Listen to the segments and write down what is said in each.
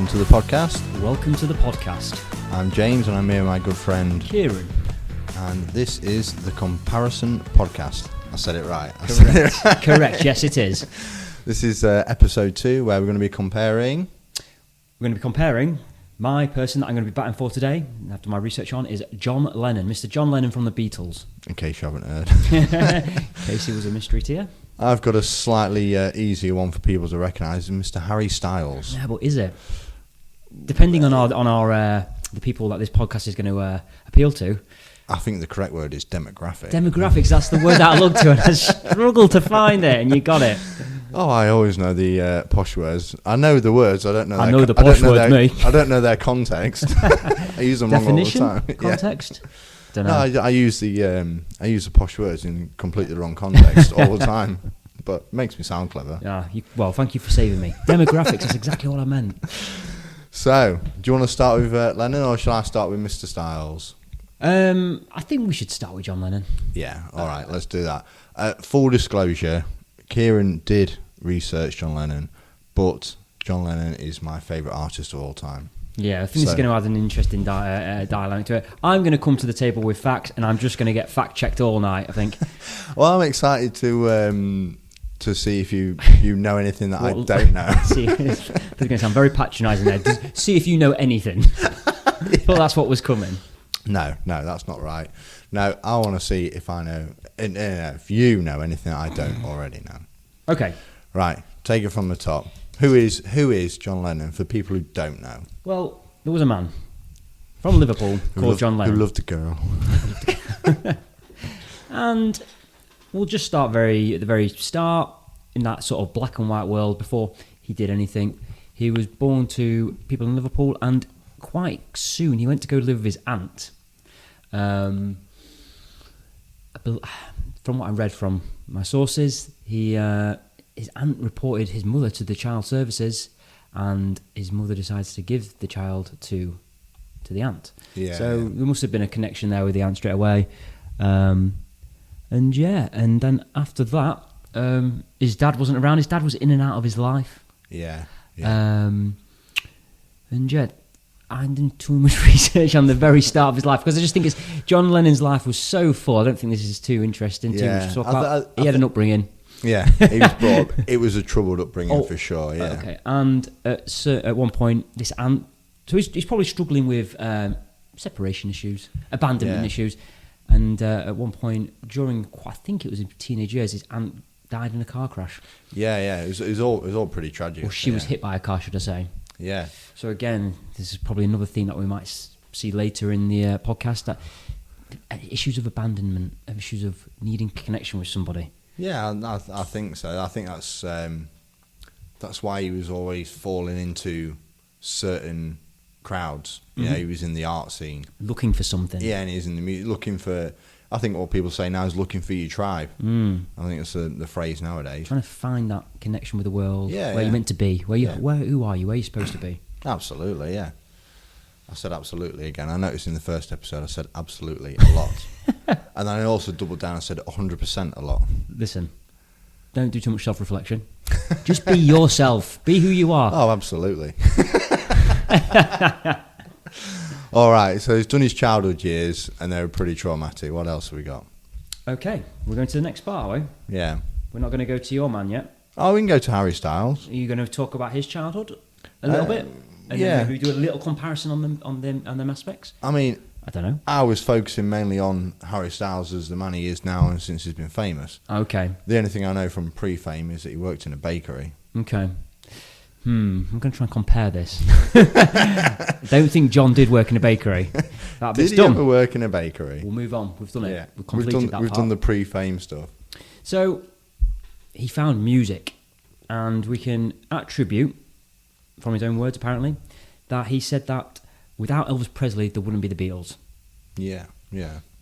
to the podcast. Welcome to the podcast. I'm James and I'm here with my good friend Kieran. And this is the Comparison Podcast. I said it right. Correct, yes it is. This is episode 2 where we're going to be comparing... We're going to be comparing my person that I'm going to be batting for today, after my research on, is John Lennon. Mr. John Lennon from the Beatles. In case you haven't heard. In case he was a mystery to you. I've got a slightly easier one for people to recognise, Mr. Harry Styles. Yeah, but is it? Depending on our the people that this podcast is going to appeal to. I think the correct word is demographic. Demographics, that's the word that I looked to, and I struggled to find it, and you got it. Oh, I always know the posh words. I know the words. I don't know. I know the posh words, me. I don't know their context. I use them wrong all the time. Context? Yeah. Don't know. No, I use the posh words in completely the wrong context all the time. But it makes me sound clever. Yeah. Well, thank you for saving me. Demographics. That's exactly what I meant. So, do you want to start with Lennon, or shall I start with Mr. Styles? I think we should start with John Lennon. Yeah. All right. Let's do that. Full disclosure. Kieran did research John Lennon, but John Lennon is my favourite artist of all time. Yeah, I think this is going to add an interesting dynamic to it. I'm going to come to the table with facts, and I'm just going to get fact-checked all night, I think. Well, I'm excited to see if you know anything that I don't know. See, this is going to sound very patronising there. See if you know anything. Yeah. But that's what was coming. No, that's not right. No, I want to see if I know, if you know anything that I don't already know. Okay. Right, take it from the top. Who is John Lennon for people who don't know? Well, there was a man from Liverpool called John Lennon. Who loved a girl. And we'll just start at the very start, in that sort of black and white world before he did anything. He was born to people in Liverpool, and quite soon he went to go live with his aunt. From what I read from my sources, his aunt reported his mother to the child services, and his mother decides to give the child to the aunt. Yeah. So there must have been a connection there with the aunt straight away. And then after that, his dad wasn't around. His dad was in and out of his life. Yeah. I didn't do too much research on the very start of his life, because I just think John Lennon's life was so full. I don't think this is too interesting. Too much to talk about. He had an upbringing. Yeah, he was brought. It was a troubled upbringing for sure. Yeah. Okay, and at one point, this aunt. So he's probably struggling with separation issues, abandonment issues, and at one point during, I think it was in teenage years, his aunt died in a car crash. Yeah. It was all pretty tragic. Or she was hit by a car, should I say? Yeah. So again, this is probably another theme that we might see later in the podcast, that issues of abandonment, issues of needing connection with somebody. Yeah, I think so. I think that's why he was always falling into certain crowds. You know, he was in the art scene, looking for something. Yeah, and he's in the music, looking for. I think what people say now is looking for your tribe. I think that's the phrase nowadays. Trying to find that connection with the world, where you're meant to be, who are you, where you're supposed to be. Absolutely, yeah. I said absolutely again. I noticed in the first episode I said absolutely a lot. And then I also doubled down and said 100% a lot. Listen, don't do too much self-reflection. Just be yourself. Be who you are. Oh, absolutely. All right, so he's done his childhood years, and they were pretty traumatic. What else have we got? Okay, we're going to the next part, are we? Yeah. We're not going to go to your man yet. Oh, we can go to Harry Styles. Are you going to talk about his childhood a little bit? And then we do a little comparison on them aspects? I mean, I don't know. I was focusing mainly on Harry Styles as the man he is now and since he's been famous. Okay. The only thing I know from pre-fame is that he worked in a bakery. Okay. I'm going to try and compare this. I don't think John did work in a bakery. Did he ever work in a bakery? We'll move on. We've done it. Yeah. We've completed We've done the pre-fame stuff. So, he found music, and we can attribute, from his own words apparently, that he said that without Elvis Presley, there wouldn't be the Beatles. Yeah.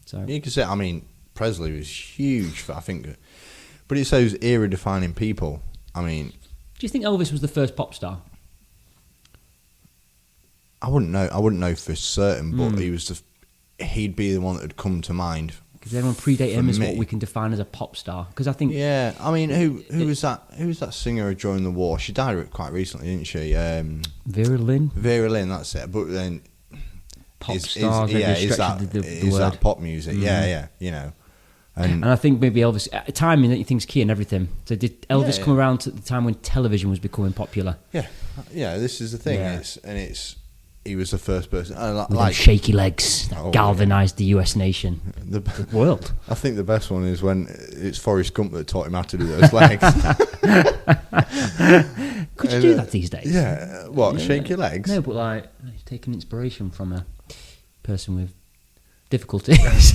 So you can say, I mean, Presley was huge, I think, but it's those era-defining people. I mean... Do you think Elvis was the first pop star? I wouldn't know for certain, but he'd be the one that would come to mind Does anyone predate him as what we can define as a pop star? Because I think... Yeah, I mean, who was that? Who was that singer during the war? She died quite recently, didn't she? Vera Lynn? Vera Lynn, that's it. But then... Pop stars, is that pop music? Mm-hmm. Yeah, you know. And I think maybe Elvis... timing, that you think is key in everything. So did Elvis come around at the time when television was becoming popular? Yeah, this is the thing. Yeah. He was the first person. Like shaky legs that galvanised the US nation, the world. I think the best one is when it's Forrest Gump that taught him how to do those legs. Could you do that these days? Yeah. What? Shake your legs? No, but like he's taking inspiration from a person with difficulties.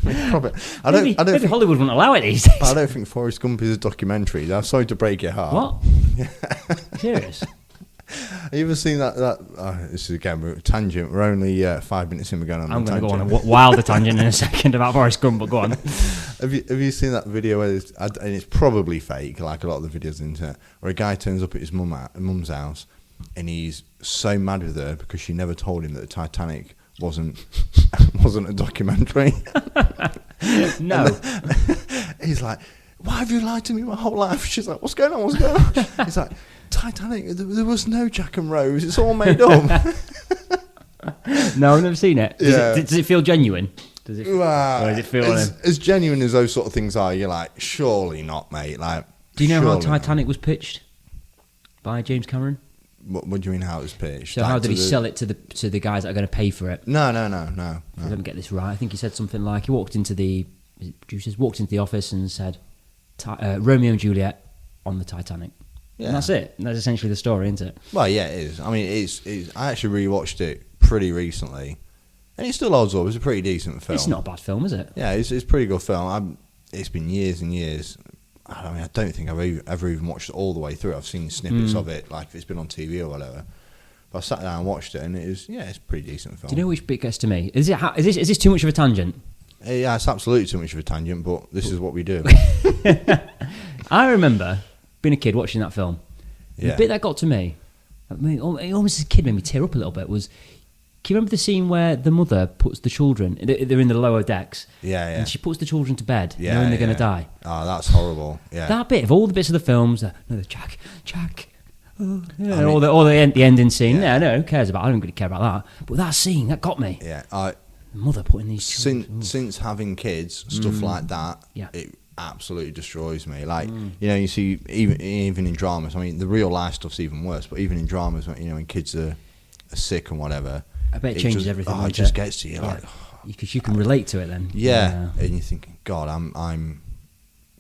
Maybe Hollywood wouldn't allow it these days. I don't think Forrest Gump is a documentary. I'm sorry to break your heart. What? Yeah. Serious? Have you ever seen that? This is again tangent. We're only 5 minutes in. We're going on. I'm going to go on a wilder tangent in a second about Forrest Gump, but go on. Have you seen that video where and it's probably fake, like a lot of the videos on the internet, where a guy turns up at his mum's house and he's so mad with her because she never told him that the Titanic wasn't a documentary. No. He's like, "Why have you lied to me my whole life?" She's like, "What's going on? What's going on?" He's like, "Titanic, there was no Jack and Rose. It's all made up." No, I've never seen it. Does it feel genuine? Does it? Or does it feel as genuine as those sort of things are? You're like, surely not, mate. Like, do you know how Titanic was pitched by James Cameron? What do you mean how it was pitched? So how did he sell it to the guys that are going to pay for it? No. Let me get this right. I think he said something like he walked into the office and said, "Romeo and Juliet on the Titanic." Yeah. And that's it. And that's essentially the story, isn't it? Well, yeah, it is. I mean, it's I actually rewatched it pretty recently, and it still holds up. It's a pretty decent film. It's not a bad film, is it? Yeah, it's a pretty good film. It's been years and years. I mean, I don't think I've ever even watched it all the way through. I've seen snippets of it, like if it's been on TV or whatever. But I sat down and watched it, and it's a pretty decent film. Do you know which bit gets to me? Is this too much of a tangent? Yeah, it's absolutely too much of a tangent, but this is what we do. I remember being a kid watching that film. Yeah. The bit that got to me, almost as a kid made me tear up a little bit, was... Can you remember the scene where the mother puts the children... They're in the lower decks. Yeah. And she puts the children to bed, knowing they're going to die. Oh, that's horrible. Yeah. That bit, of all the bits of the films... Jack... Oh, yeah, I mean, the ending scene. Yeah, no, who cares about... I don't really care about that. But that scene, that got me. Yeah. The mother putting these children... Since having kids, stuff like that, it absolutely destroys me. Like, you see, even in dramas... I mean, the real life stuff's even worse, but even in dramas, when kids are sick and whatever... I bet it changes everything. It just gets to you, because you can relate to it then. Yeah, and you're thinking, God, I'm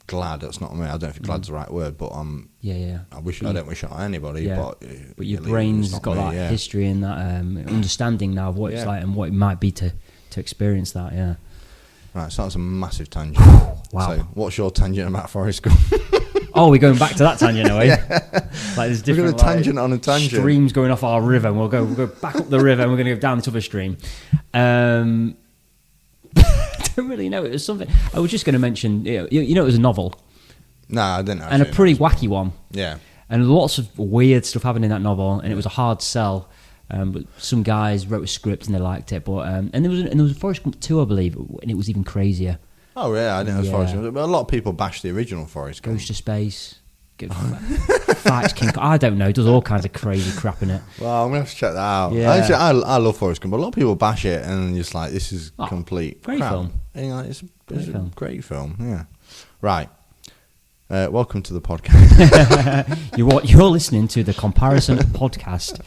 glad that's not me. I don't know if glad's the right word, but I'm. Yeah. I don't wish it on anybody, but your brain's got that history and that understanding now of what it's like and what it might be to experience that. Yeah. Right, so that's a massive tangent. Wow. So, what's your tangent about Forrest Gump? Oh, we're going back to that tangent, are we? Yeah. Like there's different. We're going to tangent on a tangent. Streams going off our river, and we'll go back up the river, and we're going to go down this other stream. I don't really know. It was something. I was just going to mention. You know, it was a novel. No, I didn't know. And a pretty wacky one. Yeah. And lots of weird stuff happened in that novel, and it was a hard sell. But some guys wrote a script and they liked it. But and there was a Forrest Gump 2, I believe, and it was even crazier. Oh, yeah, I didn't know Forrest Gump. But a lot of people bash the original Forrest Gump. Goes to space. Fights King Kong. I don't know. Does all kinds of crazy crap in it. Well, I'm going to have to check that out. Yeah. Actually, I love Forrest Gump, but a lot of people bash it and just like, this is complete great crap. film. And, it's a great film, yeah. Right. Welcome to the podcast. You're listening to the Comparison Podcast.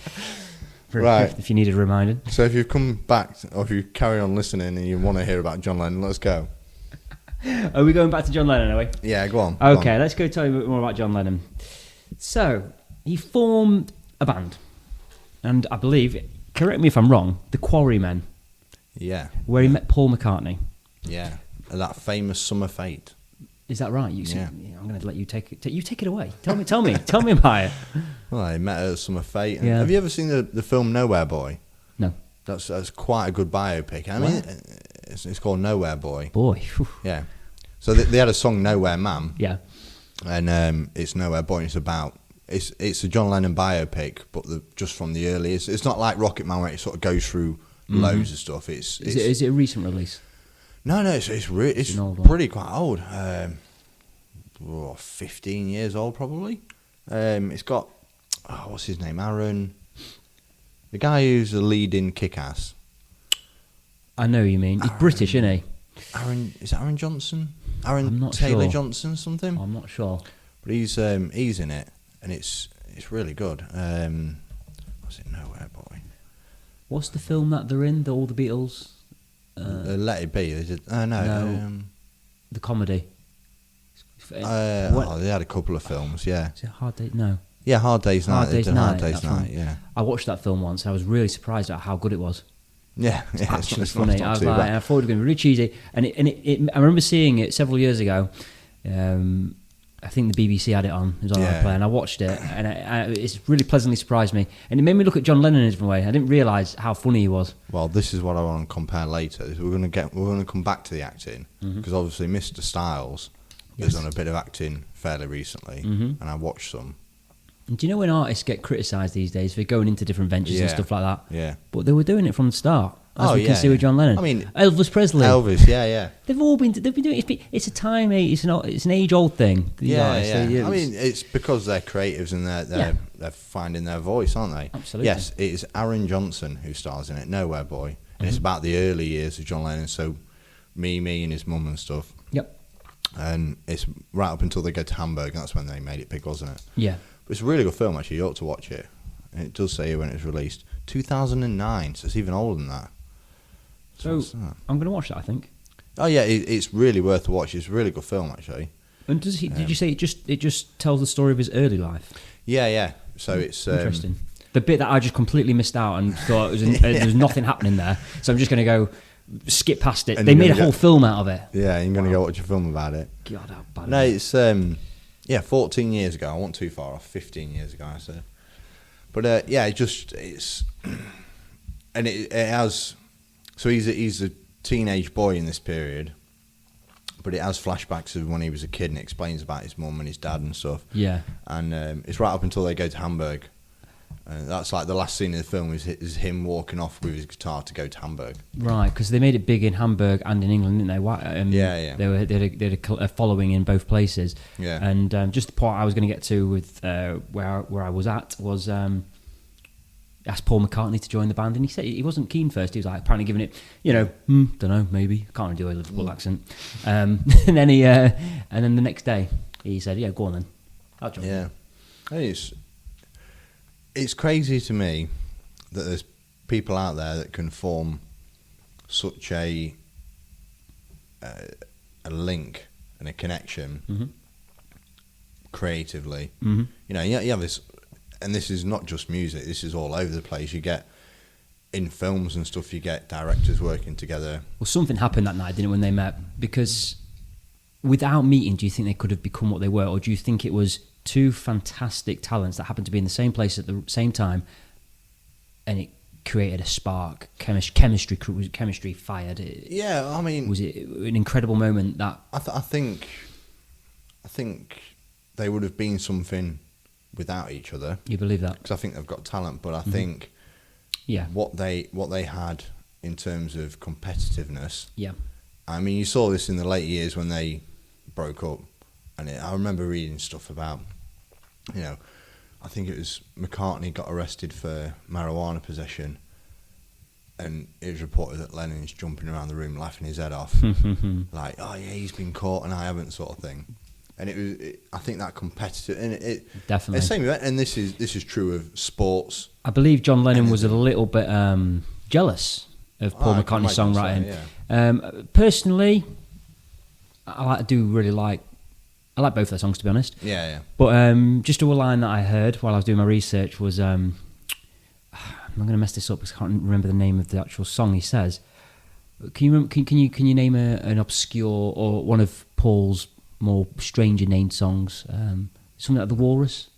Right. If you needed reminded. So if you've come back, or if you carry on listening and you want to hear about John Lennon, let's go. Are we going back to John Lennon, are we? Yeah, go on. Okay, let's go tell you a bit more about John Lennon. So, he formed a band. And I believe, correct me if I'm wrong, the Quarrymen. Yeah. Where he met Paul McCartney. Yeah. That famous Summer Fate. Is that right? I'm going to let you take it. You take it away. Tell me about it. Well, I met her at Summer Fate. Yeah. Have you ever seen the film Nowhere Boy? No. That's quite a good biopic. I mean, it's called Nowhere Boy. Boy. Yeah. So they had a song Nowhere Man. Yeah. And it's Nowhere Boy. It's a John Lennon biopic, but just from the earliest. It's not like Rocket Man where it sort of goes through loads of stuff. Is it a recent release? No, it's an old one. pretty quite old. 15 years old probably. It's got what's his name? Aaron, the guy who's the lead in Kick-Ass. I know who you mean. He's British, isn't he? Is it Aaron Johnson? I'm not Taylor sure. Johnson something. I'm not sure. But he's in it, and it's really good. Was it Nowhere Boy? What's the film that they're in? All the Beatles. Let It Be. No. The comedy. They had a couple of films. Yeah. Is it Hard Day? No. Yeah, Hard Day's Night. Hard Day's Hard Night. Day's Night. Yeah. I watched that film once. I was really surprised at how good it was. Yeah, It's actually it's funny. not I was too like, bad. I thought it was going to be really cheesy, and I remember seeing it several years ago. I think the BBC had it on. It was on Yeah. iPlayer, and I watched it, and it's really pleasantly surprised me. And it made me look at John Lennon in a different way. I didn't realise how funny he was. Well, this is what I want to compare later. We're going to come back to the acting because obviously Mr. Styles has done a bit of acting fairly recently, and I watched some. And do you know when artists get criticised these days for going into different ventures and stuff like that? Yeah. But they were doing it from the start. As we can see with John Lennon. I mean, Elvis Presley. Elvis, yeah. They've been doing it. It's a time, it's an age-old thing. Yeah. I mean, it's because they're creatives and they're finding their voice, aren't they? Absolutely. Yes, it is Aaron Johnson who stars in it, Nowhere Boy. And it's about the early years of John Lennon, so me and his mum and stuff. Yep. And it's right up until they go to Hamburg, and that's when they made it big, wasn't it? Yeah. But it's a really good film, actually. You ought to watch it. And it does say when it was released. 2009, so it's even older than that. So I'm going to watch that, I think. Oh yeah, it's really worth a watch. It's a really good film, actually. And did you say it just tells the story of his early life? Yeah. So it's interesting. The bit that I just completely missed out and thought there was nothing happening there, so I'm just going to go skip past it. And they made a whole film out of it. Yeah, you're going to go watch a film about it. God, how bad. No, it's 14 years ago. I wasn't too far off. 15 years ago, I said. But it's and it has. So he's a teenage boy in this period, but it has flashbacks of when he was a kid and it explains about his mum and his dad and stuff. Yeah. And it's right up until they go to Hamburg. That's like the last scene of the film is him walking off with his guitar to go to Hamburg. Right, because they made it big in Hamburg and in England, didn't they? Yeah. They had a following in both places. Yeah. And just the point I was going to get to with where I was at was asked Paul McCartney to join the band, and he said he wasn't keen first. He was like apparently giving it, don't know, maybe can't really do a Liverpool accent. And then the next day he said, "Yeah, go on then, I'll join." Yeah, it's crazy to me that there's people out there that can form such a link and a connection creatively. Mm-hmm. You have this. And this is not just music, this is all over the place. You get, in films and stuff, you get directors working together. Well, something happened that night, didn't it, when they met? Because without meeting, do you think they could have become what they were? Or do you think it was two fantastic talents that happened to be in the same place at the same time and it created a spark, chemistry fired? Yeah, I mean... Was it an incredible moment that... I think they would have been something... without each other. You believe that? Because I think they've got talent, but I think what they had in terms of competitiveness. Yeah. I mean, you saw this in the late years when they broke up, and I remember reading stuff about, I think it was McCartney got arrested for marijuana possession, and it was reported that Lennon's jumping around the room laughing his head off, like, oh yeah, he's been caught and I haven't, sort of thing. And I think that competitive, and it definitely the same. And this is true of sports. I believe John Lennon was a little bit jealous of Paul McCartney's songwriting. Personally, I like both their songs, to be honest. Yeah. But just a line that I heard while I was doing my research was, I'm going to mess this up because I can't remember the name of the actual song. He says, "Can you name an obscure or one of Paul's more stranger named songs, something like The Walrus?"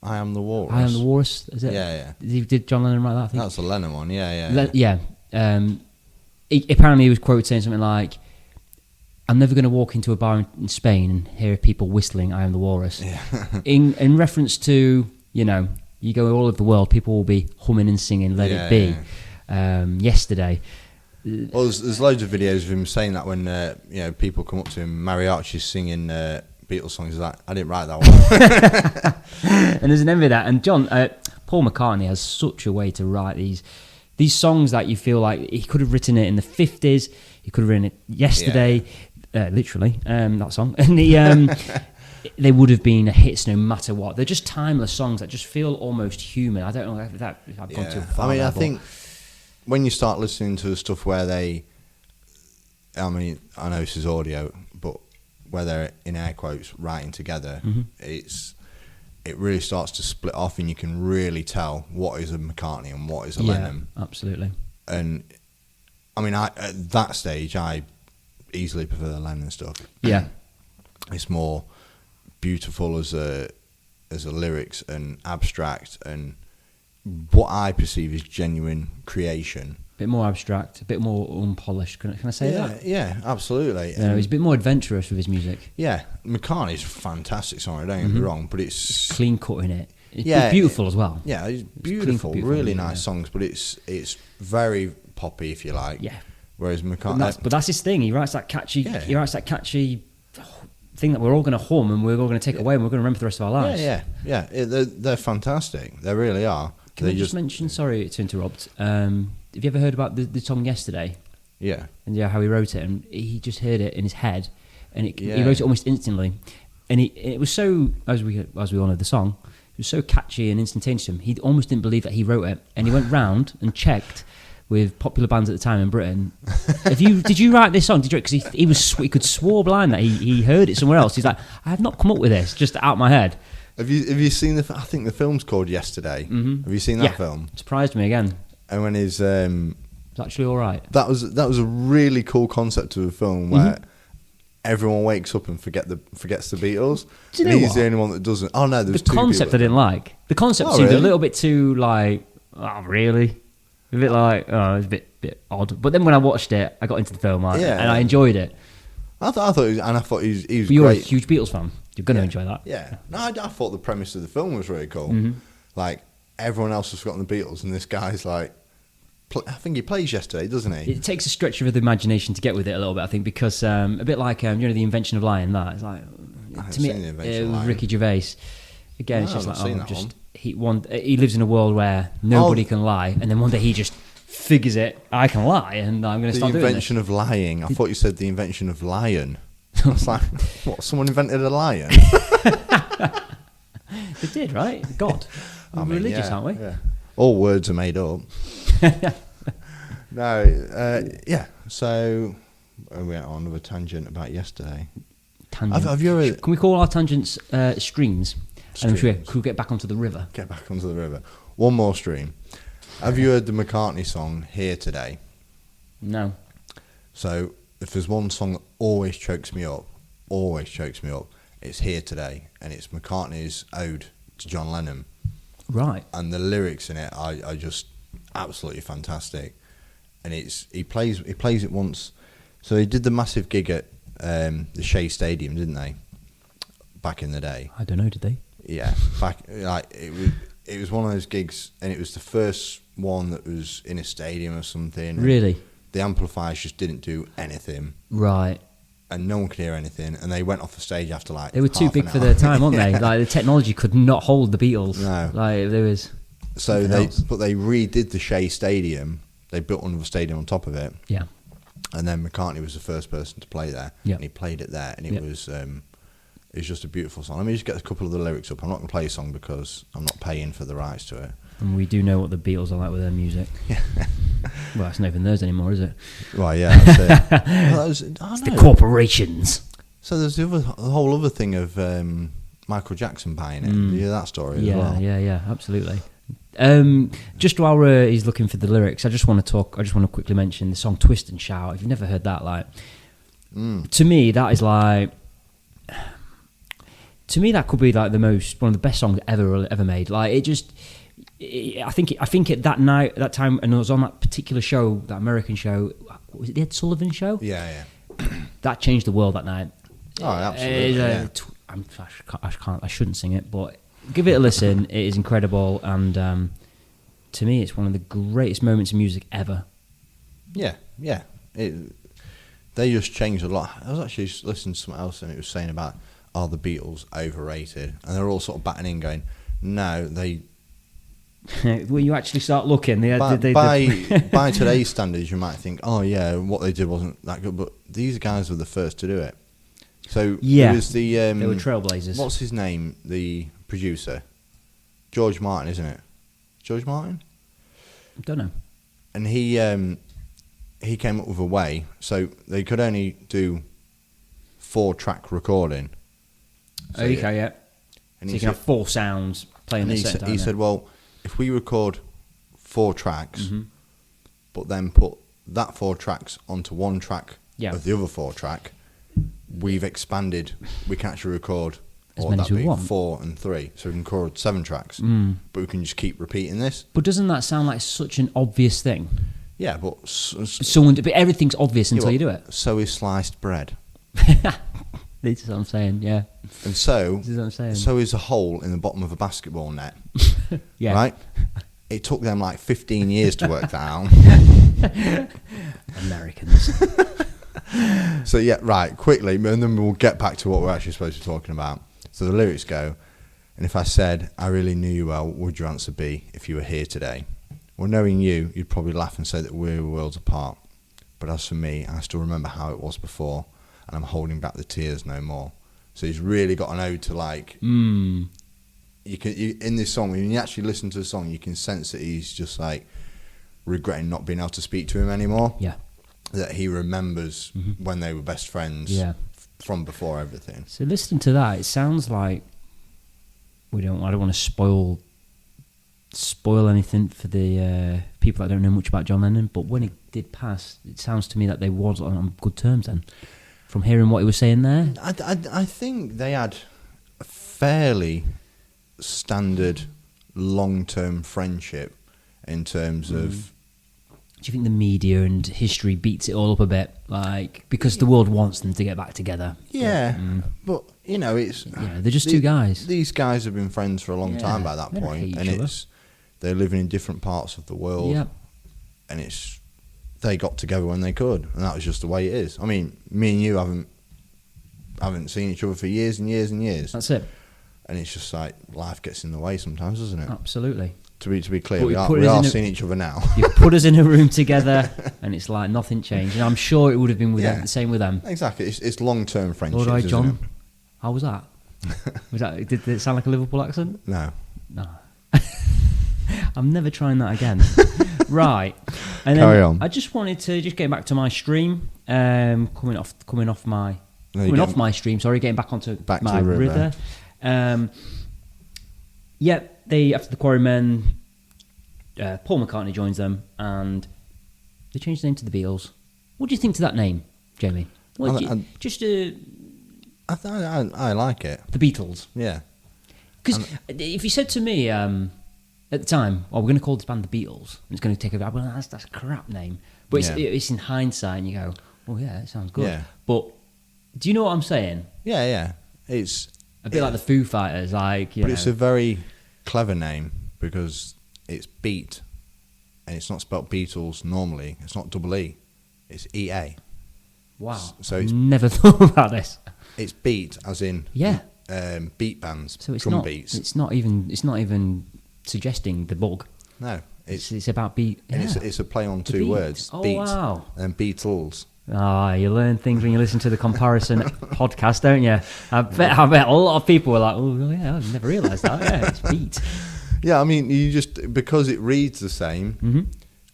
I Am the Walrus. I Am the Walrus, is it? Yeah. Did John Lennon write that? I think That's the Lennon one, yeah. Apparently he was quoted saying something like, "I'm never going to walk into a bar in Spain and hear people whistling I Am the Walrus." Yeah. in reference to, you go all over the world, people will be humming and singing Let It Be. Yesterday. Well, there's loads of videos of him saying that when people come up to him, mariachi's singing Beatles songs. He's like, I didn't write that one. And there's an envy of that. And John, Paul McCartney has such a way to write these songs that you feel like he could have written it in the 50s. He could have written it yesterday, literally, that song. And they would have been hits no matter what. They're just timeless songs that just feel almost human. I don't know if I've gone too far. I mean, I think when you start listening to the stuff where I know this is audio, but where they're in air quotes writing together, it really starts to split off, and you can really tell what is a McCartney and what is a Lennon. Absolutely. And I mean, at that stage, I easily prefer the Lennon stuff. Yeah, it's more beautiful as a lyrics and abstract, and what I perceive as genuine creation. A bit more abstract, a bit more unpolished. Can I say that? Yeah, absolutely. He's a bit more adventurous with his music. Yeah, McCartney's a fantastic song, don't get me wrong, but it's clean cutting it. It's beautiful as well. Yeah, it's beautiful, really nice songs, but it's very poppy, if you like. Yeah. Whereas McCartney, but that's his thing. He writes that catchy. Yeah. He writes that catchy thing that we're all going to hum and we're all going to take away and we're going to remember for the rest of our lives. Yeah. They're fantastic. They really are. Can I just mention? Sorry to interrupt. Have you ever heard about the song Yesterday? Yeah. And how he wrote it, and he just heard it in his head, and he wrote it almost instantly, and it was so, as we all know the song, it was so catchy and instantaneous to him. He almost didn't believe that he wrote it, and he went round and checked with popular bands at the time in Britain. Did you write this song? Did you? Because he could swore blind that he heard it somewhere else. He's like, I have not come up with this, just out of my head. Have you seen I think the film's called Yesterday. Mm-hmm. Have you seen that film? Surprised me again. And when it's actually all right. That was a really cool concept of a film where everyone wakes up and forgets the Beatles. Do you know he's the only one that doesn't. Oh no, there's the concept I didn't like. The concept seemed a little bit too like, oh really? A bit like, oh, it's a bit odd. But then when I watched it, I got into the film and I enjoyed it. I thought he was great. You're a huge Beatles fan. You're going to enjoy that. Yeah. No, I thought the premise of the film was really cool. Mm-hmm. Like, everyone else has forgotten the Beatles, and this guy's like, I think he plays Yesterday, doesn't he? It takes a stretch of the imagination to get with it a little bit, I think, because a bit like, the invention of lying, that. It's like, to me, Ricky Gervais. Again, it's just like, he lives in a world where nobody can lie, and then one day he just figures it, I can lie, and I'm going to start doing this. The invention of lying. I thought you said the invention of lion. I was like, what, someone invented a lion? They did, right? God. We're religious, aren't we? Yeah. All words are made up. No, so we went on another tangent about Yesterday. Have you ever... Can we call our tangents streams? And could we get back onto the river? Get back onto the river. One more stream. Have you heard the McCartney song Here Today? No. So if there's one song that always chokes me up, it's Here Today, and it's McCartney's ode to John Lennon. Right. And the lyrics in it are just absolutely fantastic. And he plays it once. So he did the massive gig at the Shea Stadium, didn't they? Back in the day. I don't know, did they? Yeah, it was one of those gigs, and it was the first one that was in a stadium or something. Really? The amplifiers just didn't do anything. Right. And no one could hear anything, and they went off the stage after like. They were too big for their time, weren't they? Like the technology could not hold the Beatles. No. Like there was. So they redid the Shea Stadium. They built another stadium on top of it. Yeah. And then McCartney was the first person to play there. Yeah. And he played it there, and it was just a beautiful song. Let me just get a couple of the lyrics up. I'm not going to play a song because I'm not paying for the rights to it. And we do know what the Beatles are like with their music. Yeah. Well, it's not even theirs anymore, is it? Well, yeah, that's it. It's the corporations. So there's the whole other thing of Michael Jackson buying it. You hear that story as well? Yeah, absolutely. Just while he's looking for the lyrics, I just want to quickly mention the song "Twist and Shout." If you've never heard that, to me, that is like. To me, that could be like one of the best songs ever made. Like it just. I think at that night, that time, and it was on that particular show, that American show. Was it the Ed Sullivan Show? Yeah. That changed the world that night. Oh, absolutely. I shouldn't sing it, but give it a listen. It is incredible, and to me, it's one of the greatest moments in music ever. Yeah, yeah. They just changed a lot. I was actually listening to something else and it was saying about, are the Beatles overrated? And they're all sort of batting in going, no, they... When you actually start looking, by today's standards, you might think, oh yeah, what they did wasn't that good, but these guys were the first to do it. So yeah, it was they were trailblazers. What's his name? The producer, George Martin, isn't it? George Martin? I don't know. And he came up with a way so they could only do 4-track recording. So, okay, yeah. And so you can have 4 sounds playing at the same time. He said, well, if we record 4 tracks, mm-hmm. but then put that 4 tracks onto 1 track of the other 4 track, we've expanded. We can actually record as many as we want. 4 and 3, so we can record 7 tracks. But we can just keep repeating this. But doesn't that sound like such an obvious thing? Yeah, but but everything's obvious until you do it. So is sliced bread. This is what I'm saying. Yeah. And so, this is what I'm saying. So is a hole in the bottom of a basketball net. Yeah. Right? It took them like 15 years to work that out. Americans. So yeah, right, quickly, and then we'll get back to what we're actually supposed to be talking about. So the lyrics go, and if I said, I really knew you well, what would your answer be if you were here today? Well, knowing you, you'd probably laugh and say that we're worlds apart. But as for me, I still remember how it was before, and I'm holding back the tears no more. So he's really got an ode to like... You in this song, when you actually listen to the song, you can sense that he's just like regretting not being able to speak to him anymore. Yeah. That he remembers when they were best friends from before everything. So listening to that, it sounds like I don't want to spoil anything for the people that don't know much about John Lennon, but when he did pass, it sounds to me that they was on good terms then. From hearing what he was saying there, I think they had a fairly standard long-term friendship in terms of... Do you think the media and history beats it all up a bit? Like, because the world wants them to get back together. Yeah, but, you know, it's... Yeah, they're just 2 guys. These guys have been friends for a long time by that point, and they're living in different parts of the world, and they got together when they could, and that was just the way it is. I mean, me and you haven't seen each other for years and years and years. That's it. And it's just like life gets in the way sometimes, doesn't it? Absolutely. To be clear, we are seeing each other now. You put us in a room together, and it's like nothing changed. And I'm sure it would have been the same with them. Exactly, it's long-term friendships. All right, John. How was that? Did it sound like a Liverpool accent? No. I'm never trying that again. Right. And Carry on. I just wanted to get back to my stream. Coming off my stream. Sorry, getting back onto my river. After the Quarrymen, Paul McCartney joins them, and they change the name to the Beatles. What do you think to that name, Jamie? I like it. The Beatles. Yeah. Because if you said to me at the time, we're going to call this band the Beatles, and it's going to take a... Well, that's a crap name. But it's in hindsight, and you go, oh yeah, it sounds good. Yeah. But do you know what I'm saying? Yeah. It's a bit like the Foo Fighters, like... But it's a very clever name because it's Beat, and it's not spelt Beatles normally. It's not double E, it's EA. Wow. So it's never thought about this. It's Beat as in beat bands, so it's drum beats. It's not even suggesting the bug. No, it's about beat. And it's a play on 2 words. Oh, beat wow. And Beatles. You learn things when you listen to the comparison podcast, don't you? I bet a lot of people were like, oh yeah, I've never realised that. Yeah, it's beat. Yeah, I mean, you just, because it reads the same,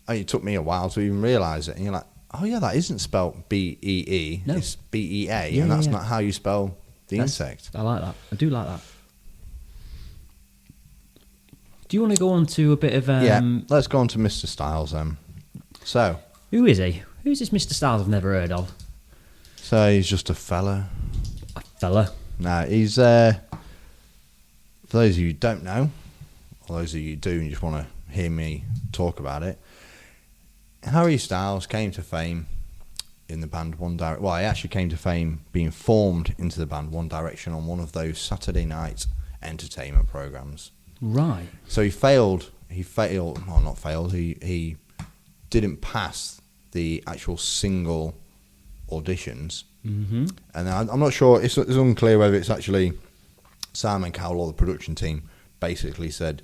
and it took me a while to even realise it, and you're like, oh yeah, that isn't spelt B-E-E, it's B-E-A, and that's not how you spell the insect. I like that. I do like that. Do you want to go on to a bit of... let's go on to Mr. Styles then. So... Who is he? Who's this Mr. Styles I've never heard of? So he's just a fella. A fella? No, he's... for those of you who don't know, or those of you who do and just want to hear me talk about it, Harry Styles came to fame in the band One Direction. Well, he actually came to fame being formed into the band One Direction on one of those Saturday night entertainment programs. Right. So he failed. Well, not failed. He didn't pass the actual single auditions. And I'm not sure, it's unclear whether it's actually Simon Cowell or the production team basically said,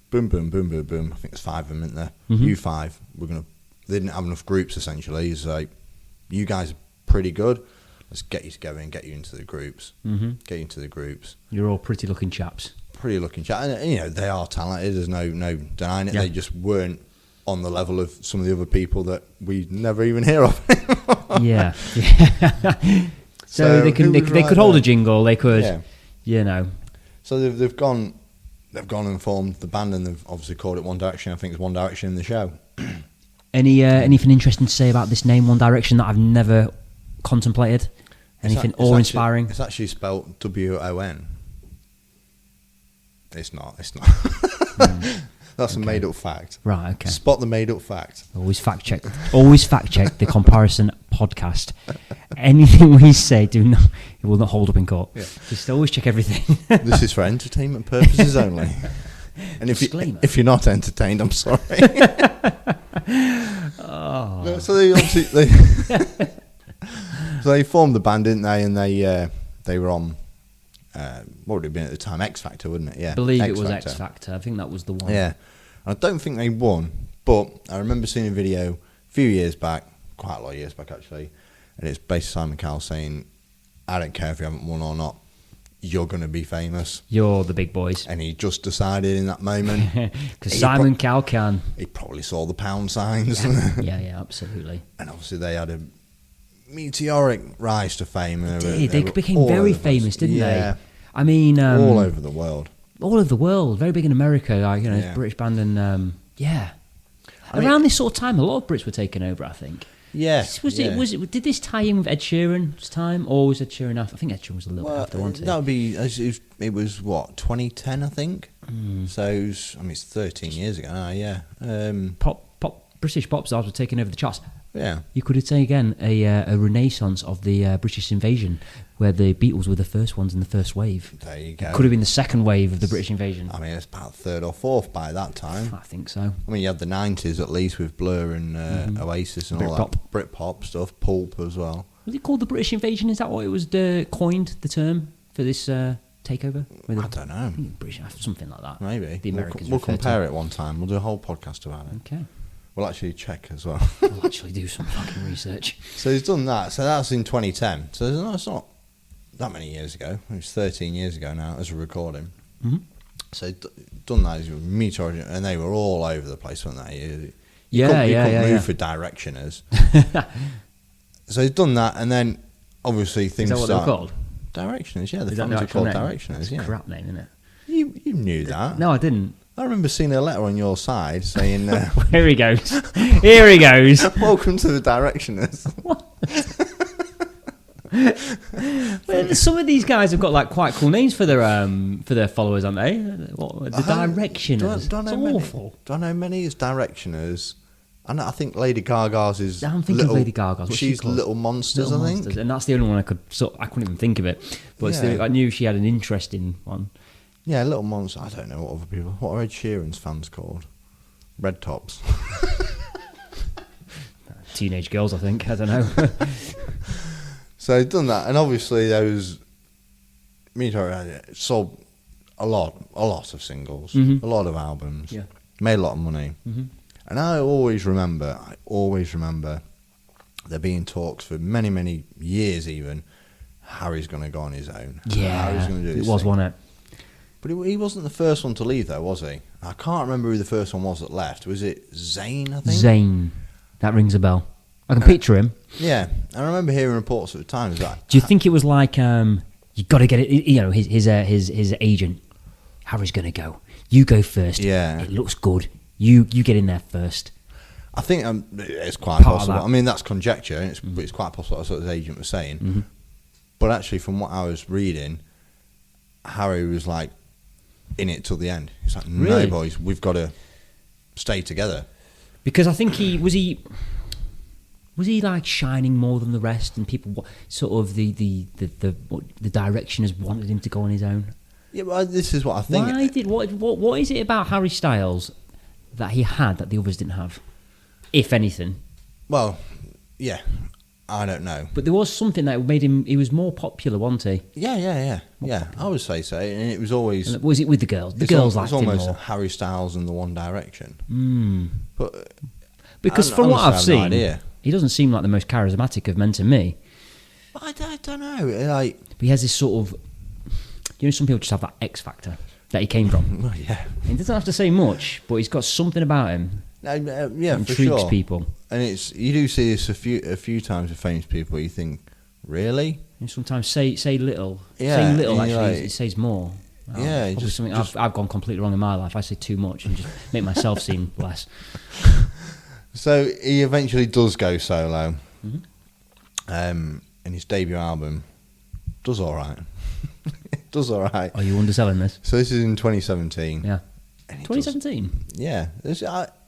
boom, boom, boom, boom, boom. I think there's 5 of them, isn't there? You 5. They didn't have enough groups, essentially. He's like, you guys are pretty good. Let's get you together and get you into the groups. Get you into the groups. You're all pretty looking chaps. Pretty looking chaps. And, you know, they are talented. There's no denying it. Yeah. They just weren't on the level of some of the other people that we never even hear of. Yeah. So they could hold a jingle. They could, you know. So they've gone and formed the band, and they've obviously called it One Direction. I think it's One Direction in the show. Anything interesting to say about this name, One Direction, that I've never contemplated? Anything awe-inspiring? It's actually spelled W-O-N. It's not. That's a made-up fact. Right, okay. Spot the made-up fact. Always fact-check the Comparison podcast. Anything we say, it will not hold up in court. Yeah. Just always check everything. This is for entertainment purposes only. And if you're not entertained, I'm sorry. No, so they obviously so they formed the band, didn't they? And they were on what would it have been at the time? X Factor, wouldn't it? Yeah, I believe it was X Factor. I think that was the one. Yeah, I don't think they won, but I remember seeing a video a few years back, quite a lot of years back actually, and it's basically Simon Cowell saying, "I don't care if you haven't won or not. You're going to be famous. You're the big boys." And he just decided in that moment. Because Simon Cowell can. He probably saw the pound signs. Yeah, absolutely. And obviously they had a meteoric rise to fame. They became very famous, didn't they? I mean... all over the world. All over the world. Very big in America, like, you know, British band and... Around this sort of time, a lot of Brits were taking over, I think. Yes. Did this tie in with Ed Sheeran's time, or was Ed Sheeran after? I think Ed Sheeran was a little after, wasn't it? That would be. It was what, 2010, I think. So it's 13 years ago now. Yeah. British pop stars were taking over the charts. Yeah. You could say again a renaissance of the British invasion, where the Beatles were the first ones in the first wave. There you go. It could have been the second wave of the British invasion. I mean, it's about third or fourth by that time. I think so. I mean, you had the 90s at least with Blur and Oasis and all that Britpop stuff, Pulp as well. Was it called the British invasion? Is that what it was coined, the term for this takeover? I don't know. British, something like that. Maybe. The Americans we'll compare it one time. We'll do a whole podcast about it. Okay. We'll actually check as well. We'll actually do some fucking research. So he's done that. So that's in 2010. So it's not that many years ago. It was 13 years ago now as we're recording. Mm-hmm. So he'd done that as meteoric, and they were all over the place, weren't they? You couldn't move for directioners. So he's done that, and then obviously things start... Is that what they're called? Directioners, yeah. The fans are called Directioners, yeah. Crap name, isn't it? You knew that. No, I didn't. I remember seeing a letter on your side saying... Here he goes. Here he goes. Welcome to the Directioners. Well, some of these guys have got like quite cool names for their followers, aren't they? The Directioners. It's awful. Do I know many? It's Directioners. I think Lady Gaga's is... I'm thinking of Lady Gaga's. What's she's Little Monsters, I think. And that's the only one I couldn't even think of it. But I knew she had an interesting one. Yeah, Little Monsters. I don't know what other people... What are Ed Sheeran's fans called? Red Tops. Teenage girls, I think. I don't know. So he's done that. And obviously those... sold a lot of singles. Mm-hmm. A lot of albums. Yeah. Made a lot of money. Mm-hmm. And I always remember there being talks for many, many years even, Harry's going to go on his own. Yeah, Harry's going to do this was, thing. wasn't it? But he wasn't the first one to leave, though, was he? I can't remember who the first one was that left. Was it Zayn, I think? Zayn. That rings a bell. I can picture him. Yeah. I remember hearing reports at the time. Do you think it was like, you got to get it, you know, his agent, Harry's going to go. You go first. Yeah. It looks good. You get in there first. I think it's quite possible. I mean, that's conjecture. And it's quite possible. That's what his agent was saying. Mm-hmm. But actually, from what I was reading, Harry was like in it till the end. He's like, no, boys, we've got to stay together. Because I think was he like shining more than the rest, and people sort of the directioners wanted him to go on his own. Yeah, but this is what I think. What is it about Harry Styles that he had that the others didn't have, if anything? Well, yeah, I don't know. But there was something that made him. He was more popular, wasn't he? Yeah. I would say so, and it was always. And was it with the girls? The girls liked him more. It's almost Harry Styles and the One Direction. But because from what I've seen, he doesn't seem like the most charismatic of men to me. I don't know. Like, but he has this sort of, some people just have that X factor that he came from. Well, yeah. He doesn't have to say much, but he's got something about him. Yeah, that for intrigues sure. people. And you do see this a few times with famous people. You think, really? And sometimes say little. Yeah, Saying little actually, like, it says more. Yeah, just something I've gone completely wrong in my life. I say too much and just make myself seem less. So he eventually does go solo, and his debut album does all right. It does all right. Are you underselling this? So this is in 2017. Yeah, 2017. Yeah,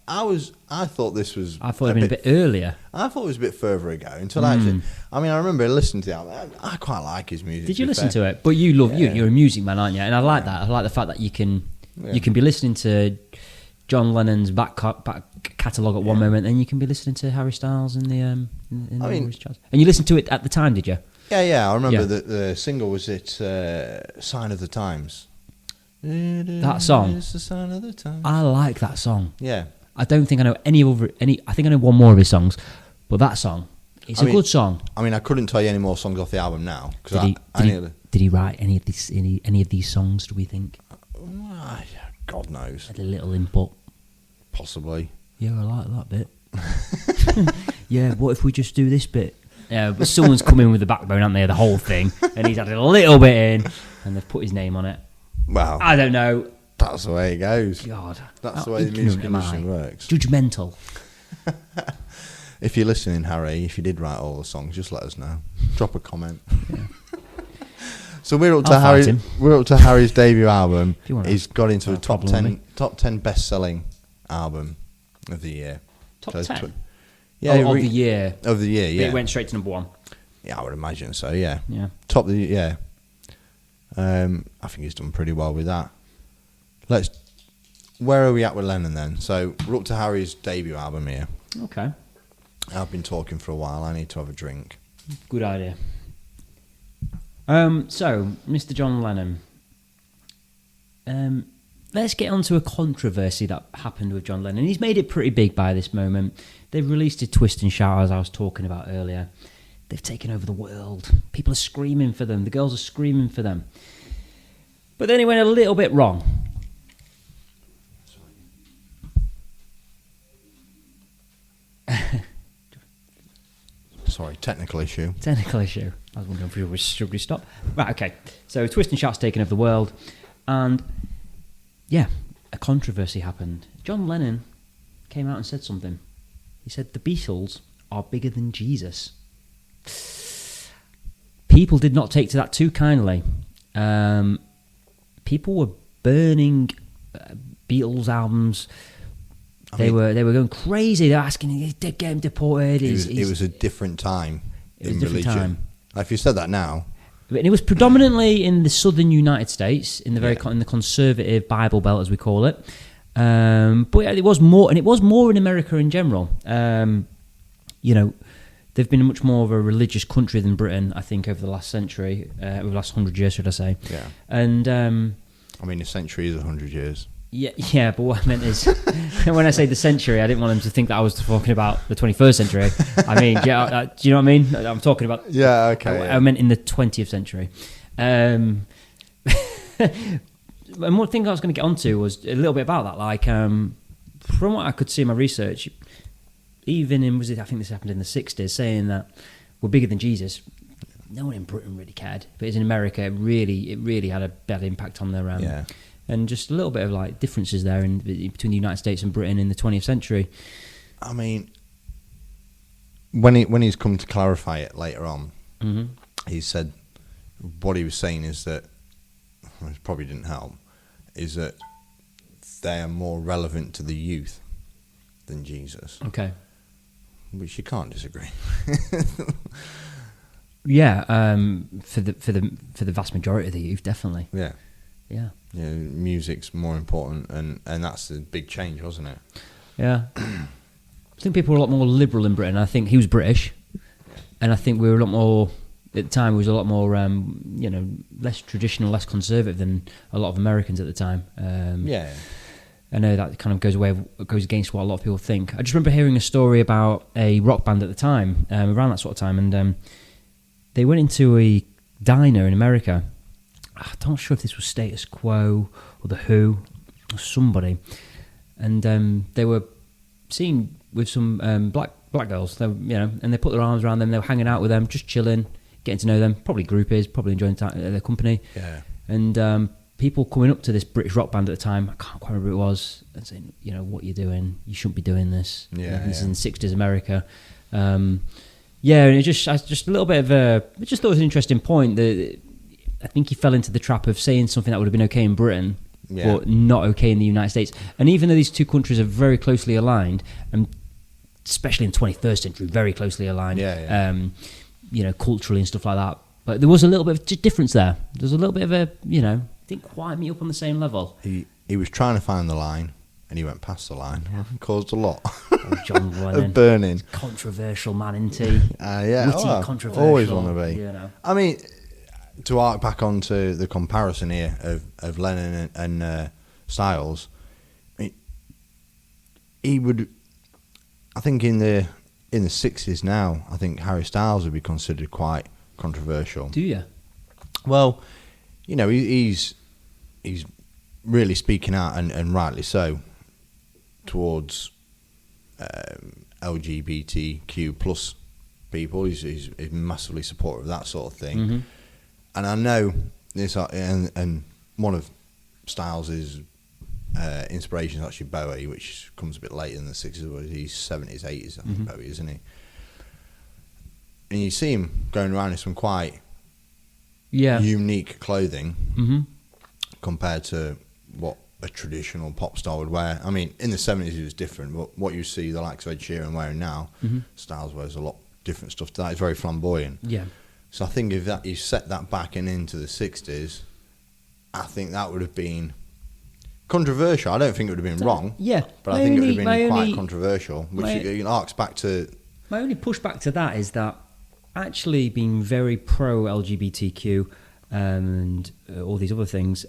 I thought this was. I thought it'd been a bit earlier. I thought it was a bit further ago until actually. I mean, I remember listening to the album. I quite like his music. Did you listen to it? But you you're a music man, aren't you? And I like that. I like the fact that you can be listening to John Lennon's back catalogue at one moment, and you can be listening to Harry Styles in the charts. And you listened to it at the time, did you? Yeah. I remember that the single was "Sign of the Times." That song. It's the sign of the times. I like that song. Yeah. I don't think I know any. I think I know one more of his songs, but that song, it's a good song. I mean, I couldn't tell you any more songs off the album now. Did he write any of these songs? Do we think? God knows. Had a little input. Possibly. Yeah, I like that bit. Yeah, what if we just do this bit? Yeah, but someone's come in with the backbone, haven't they? The whole thing, and he's added a little bit in, and they've put his name on it. Well, I don't know. That's the way it goes. God, that's the way the music industry works. Judgmental. If you're listening, Harry, if you did write all the songs, just let us know. Drop a comment. Yeah. So we're up to Harry's debut album. He's got into the top 10 best-selling album of the year. Top 10? Of the year. Of the year, yeah. It went straight to number 1. Yeah, I would imagine so, yeah. Yeah. Top of the year, yeah. I think he's done pretty well with that. Where are we at with Lennon then? So we're up to Harry's debut album here. Okay. I've been talking for a while. I need to have a drink. Good idea. So, Mr. John Lennon. Let's get on to a controversy that happened with John Lennon. He's made it pretty big by this moment. They've released a Twist and Shout, as I was talking about earlier. They've taken over the world. People are screaming for them. The girls are screaming for them. But then he went a little bit wrong. Sorry, technical issue. Technical issue. I was wondering if we were struggling to stop. Right, okay. So Twist and Shout's taken over the world. And, yeah, a controversy happened. John Lennon came out and said something. He said, the Beatles are bigger than Jesus. People did not take to that too kindly. People were burning Beatles albums. They were going crazy. They're asking, get him deported. It was a different time in religion. If you said that now. And it was predominantly in the southern United States, in the in the conservative Bible Belt, as we call it. But it was more, and it was more in America in general. They've been much more of a religious country than Britain, I think, over the last century, over the last 100 years, should I say? Yeah. And I mean, a century is 100 years. Yeah, but what I meant is, when I say the century, I didn't want them to think that I was talking about the 21st century. I mean, do you know what I mean? I'm talking about... Yeah, okay. I meant in the 20th century. And one thing I was going to get onto was a little bit about that. Like, from what I could see in my research, even in, I think this happened in the 60s, saying that we're bigger than Jesus. No one in Britain really cared. But in America, it really had a bad impact on their... And just a little bit of like differences there between the United States and Britain in the 20th century. I mean, when he's come to clarify it later on, he said what he was saying is that, which probably didn't help, is that they are more relevant to the youth than Jesus. Okay. Which you can't disagree. Yeah, for the vast majority of the youth, definitely. Yeah. Yeah. Yeah, music's more important, and that's the big change, wasn't it? Yeah. I think people were a lot more liberal in Britain. I think he was British, and I think we were a lot more. At the time, was a lot more, less traditional, less conservative than a lot of Americans at the time. I know that kind of goes against what a lot of people think. I just remember hearing a story about a rock band at the time, around that sort of time, and they went into a diner in America. I'm not sure if this was Status Quo or The Who or somebody, and they were seen with some black girls. They, and they put their arms around them. They were hanging out with them, just chilling, getting to know them. Probably groupies, probably enjoying their company. Yeah. And people coming up to this British rock band at the time, I can't quite remember who it was, and saying, what you're doing, you shouldn't be doing this. This is in the 60s America. And it just a little bit of I just thought it was an interesting point that I think he fell into the trap of saying something that would have been okay in Britain, but not okay in the United States. And even though these two countries are very closely aligned, and especially in the 21st century, very closely aligned, culturally and stuff like that, but there was a little bit of difference there. There's a little bit of didn't quite meet up on the same level. He was trying to find the line, and he went past the line. Caused a lot John Lennon, of burning. Controversial man, isn't he? Witty, controversial. Always want to be. I mean, to arc back onto the comparison here of Lennon and Styles, he would. I think in the 60s now, I think Harry Styles would be considered quite controversial. Do you? Well, he's really speaking out, and rightly so, towards LGBTQ plus people. He's massively supportive of that sort of thing. Mm-hmm. And I know this, and one of Styles' inspiration is actually Bowie, which comes a bit later in the 60s, but he's 70s, 80s, I think, Bowie, isn't he? And you see him going around in some quite unique clothing compared to what a traditional pop star would wear. I mean, in the 70s it was different, but what you see the likes of Ed Sheeran wearing now, Styles wears a lot different stuff to that. It's very flamboyant. Yeah. So I think if that you set that back and into the 60s, I think that would have been controversial. I don't think it would have been wrong. Yeah. But I think it would have been quite controversial, which arcs back to... My only pushback to that is that actually being very pro-LGBTQ and all these other things,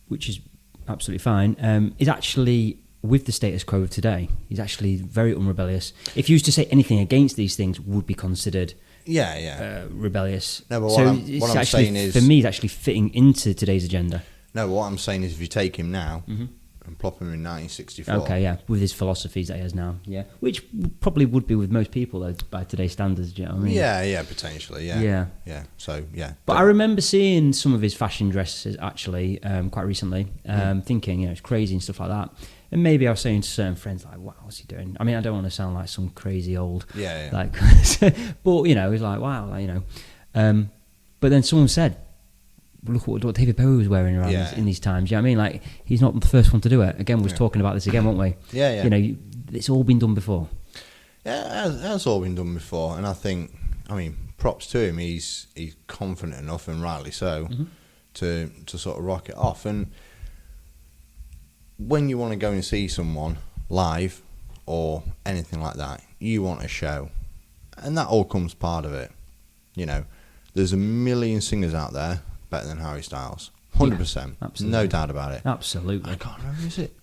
which is absolutely fine, is actually with the status quo of today. He's actually very unrebellious. If you used to say anything against these things, would be considered rebellious. No, but what I'm saying is... For me, it's actually fitting into today's agenda. No, what I'm saying is if you take him now and plop him in 1964... Okay, yeah, with his philosophies that he has now, yeah. Which probably would be with most people, though, by today's standards, do you know what I mean? Yeah, potentially, yeah. So, yeah. But I remember seeing some of his fashion dresses, actually, quite recently, thinking, it's crazy and stuff like that. And maybe I was saying to certain friends, like, wow, what's he doing? I mean, I don't want to sound like some crazy old... Yeah. Like, but, it's like, wow, but then someone said, look what David Bowie was wearing around in these times. You know what I mean? Like, he's not the first one to do it. Again, we was talking about this again, weren't we? Yeah. It's all been done before. Yeah, it has all been done before. And I think, props to him. He's confident enough, and rightly so, to sort of rock it off. And when you want to go and see someone live or anything like that, you want a show. And that all comes part of it. There's a million singers out there better than Harry Styles. 100%. Absolutely. No doubt about it. Absolutely. I can't remember, is it?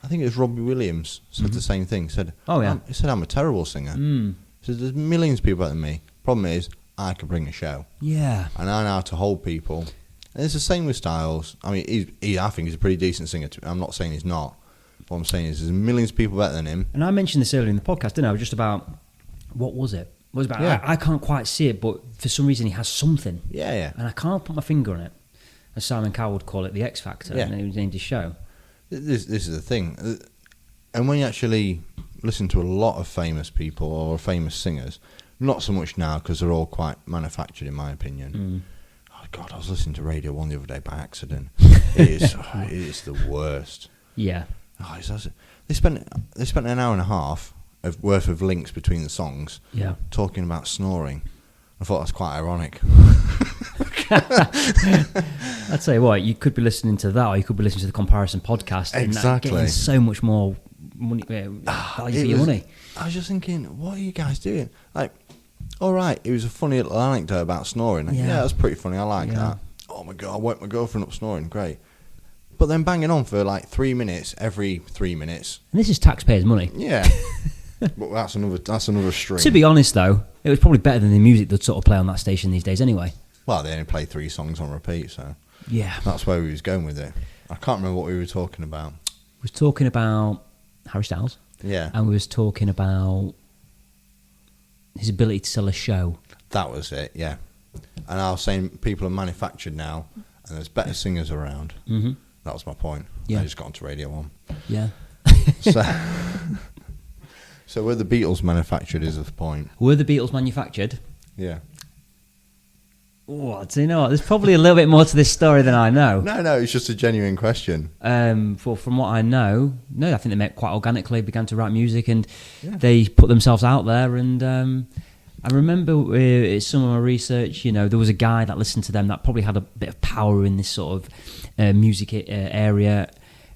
I think it was Robbie Williams said the same thing. He said, he said, I'm a terrible singer. He said, there's millions of people better than me. Problem is, I can bring a show. Yeah. And I know how to hold people. And it's the same with Styles. I mean, I think he's a pretty decent singer. I'm not saying he's not. What I'm saying is there's millions of people better than him. And I mentioned this earlier in the podcast, didn't I? Just about, what was it? What was it about? I can't quite see it, but for some reason he has something. Yeah. And I can't put my finger on it. As Simon Cowell would call it, the X Factor. And he named his show. This is the thing. And when you actually listen to a lot of famous people or famous singers, not so much now because they're all quite manufactured in my opinion. Oh God, I was listening to Radio 1 the other day by accident. It is the worst. Yeah. They spent an hour and a half worth of links between the songs talking about snoring. I thought that's quite ironic. I'd say you could be listening to that, or you could be listening to the comparison podcast, exactly, and getting so much more money, value for your money. I was just thinking, what are you guys doing? Like, all right, it was a funny little anecdote about snoring. Like, yeah, that's pretty funny. I like that. Oh my God, I woke my girlfriend up snoring. Great. But then banging on for like 3 minutes every 3 minutes. And this is taxpayers' money. Yeah. But that's another string. To be honest, though, it was probably better than the music they'd sort of play on that station these days anyway. Well, they only play 3 songs on repeat, so... Yeah. That's where we was going with it. I can't remember what we were talking about. We was talking about Harry Styles. Yeah. And we was talking about his ability to sell a show. That was it, yeah. And I was saying people are manufactured now, and there's better singers around. Mm-hmm. That was my point. Yeah. I just got onto Radio 1. Yeah. So were the Beatles manufactured is the point. Were the Beatles manufactured? Yeah. Oh, do you know what? There's probably a little bit more to this story than I know. No, it's just a genuine question. From what I know, no, I think they met quite organically, began to write music, and they put themselves out there. And I remember some of my research, there was a guy that listened to them that probably had a bit of power in this sort of music area.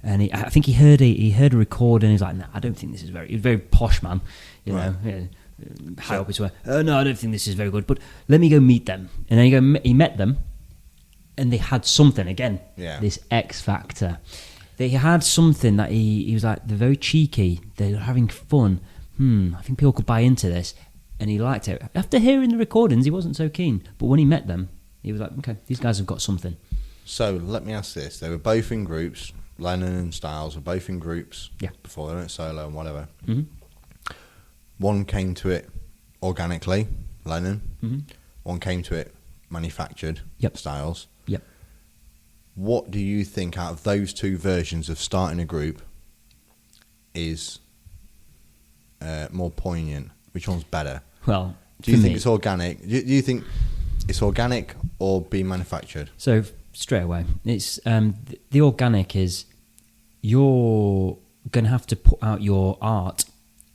And I think he heard a record, and he's like, "No, I don't think this is very." He was a very posh man, know. Yeah. High up his way. Oh no, I don't think this is very good. But let me go meet them. And then he met them, and they had something again. Yeah. This X factor. They had something that he was like, they're very cheeky. They're having fun. I think people could buy into this, and he liked it. After hearing the recordings, he wasn't so keen. But when he met them, he was like, okay, these guys have got something. So let me ask this: they were both in groups. Lennon and Styles were both in groups. Yeah. Before they went solo and whatever. Mm-hmm. One came to it organically, Lennon. Mm-hmm. One came to it manufactured, Styles. Yep. What do you think out of those 2 versions of starting a group is more poignant? Which one's better? Well, do you think it's organic? Do you think it's organic or being manufactured? So straight away, it's the organic is you're going to have to put out your art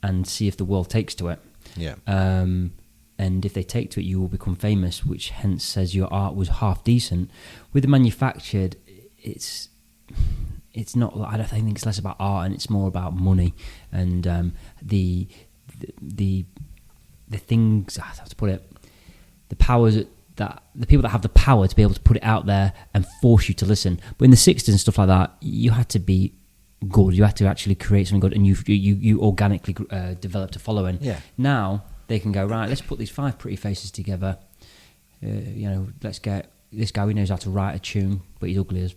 and see if the world takes to it. Yeah. And if they take to it, you will become famous, which hence says your art was half decent. With the manufactured, it's not. I don't think it's less about art and it's more about money and the things. I have to put it. The powers that the people that have the power to be able to put it out there and force you to listen. But in the 60s and stuff like that, you had to be good. You had to actually create something good, and you organically developed a following. Yeah. Now they can go, right, let's put these 5 pretty faces together. Let's get this guy who knows how to write a tune, but he's ugly as,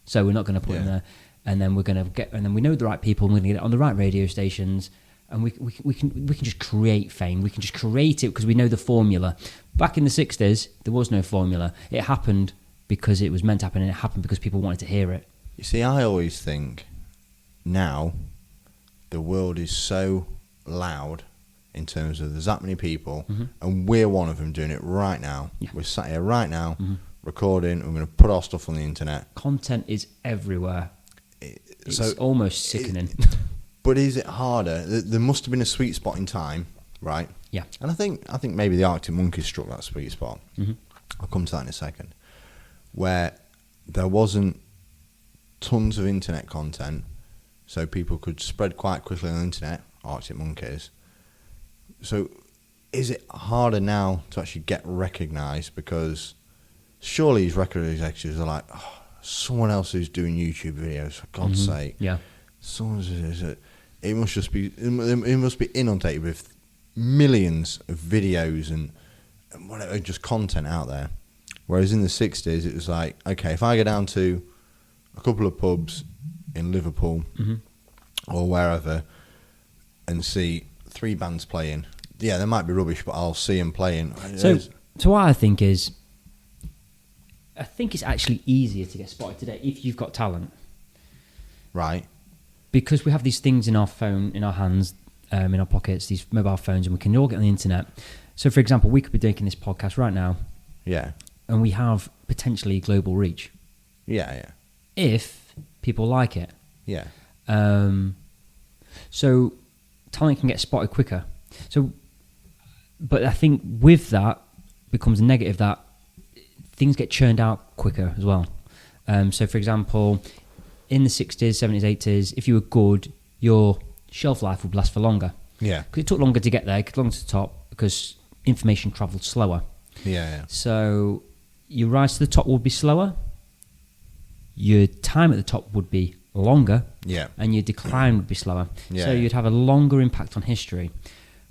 so we're not going to put him there. And then we're going to and then we know the right people, and we're going to get it on the right radio stations, and we can just create fame. We can just create it because we know the formula. Back in the 60s, there was no formula. It happened because it was meant to happen, and it happened because people wanted to hear it. You see, I always think now the world is so loud in terms of there's that many people, and we're one of them doing it right now. Yeah. We're sat here right now, recording, and we're going to put our stuff on the internet. Content is everywhere. It's almost sickening. But is it harder? There must have been a sweet spot in time, right? Yeah. And I think maybe the Arctic Monkeys struck that sweet spot. Mm-hmm. I'll come to that in a second. Where there wasn't tons of internet content, so people could spread quite quickly on the internet, Arctic Monkeys. So is it harder now to actually get recognised? Because surely these record executives are like, oh, someone else who's doing YouTube videos, for God's sake. Yeah. It must be inundated with millions of videos and whatever, just content out there. Whereas in the 60s, it was like, okay, if I go down to a couple of pubs in Liverpool or wherever and see 3 bands playing, yeah, they might be rubbish, but I'll see them playing. So what I think is, I think it's actually easier to get spotted today if you've got talent. Right. Because we have these things in our phone, in our hands, in our pockets, these mobile phones, and we can all get on the internet. So, for example, we could be making this podcast right now. Yeah. And we have potentially global reach. Yeah. If people like it. Yeah. So, talent can get spotted quicker. So, but I think with that becomes a negative that things get churned out quicker as well. So, for example, in the 60s, 70s, 80s, if you were good, your shelf life would last for longer. Yeah. Because it took longer to get there, it took longer to the top, because information travelled slower. Yeah. So your rise to the top would be slower, your time at the top would be longer, Yeah. and your decline would be slower. Yeah. So you'd have a longer impact on history.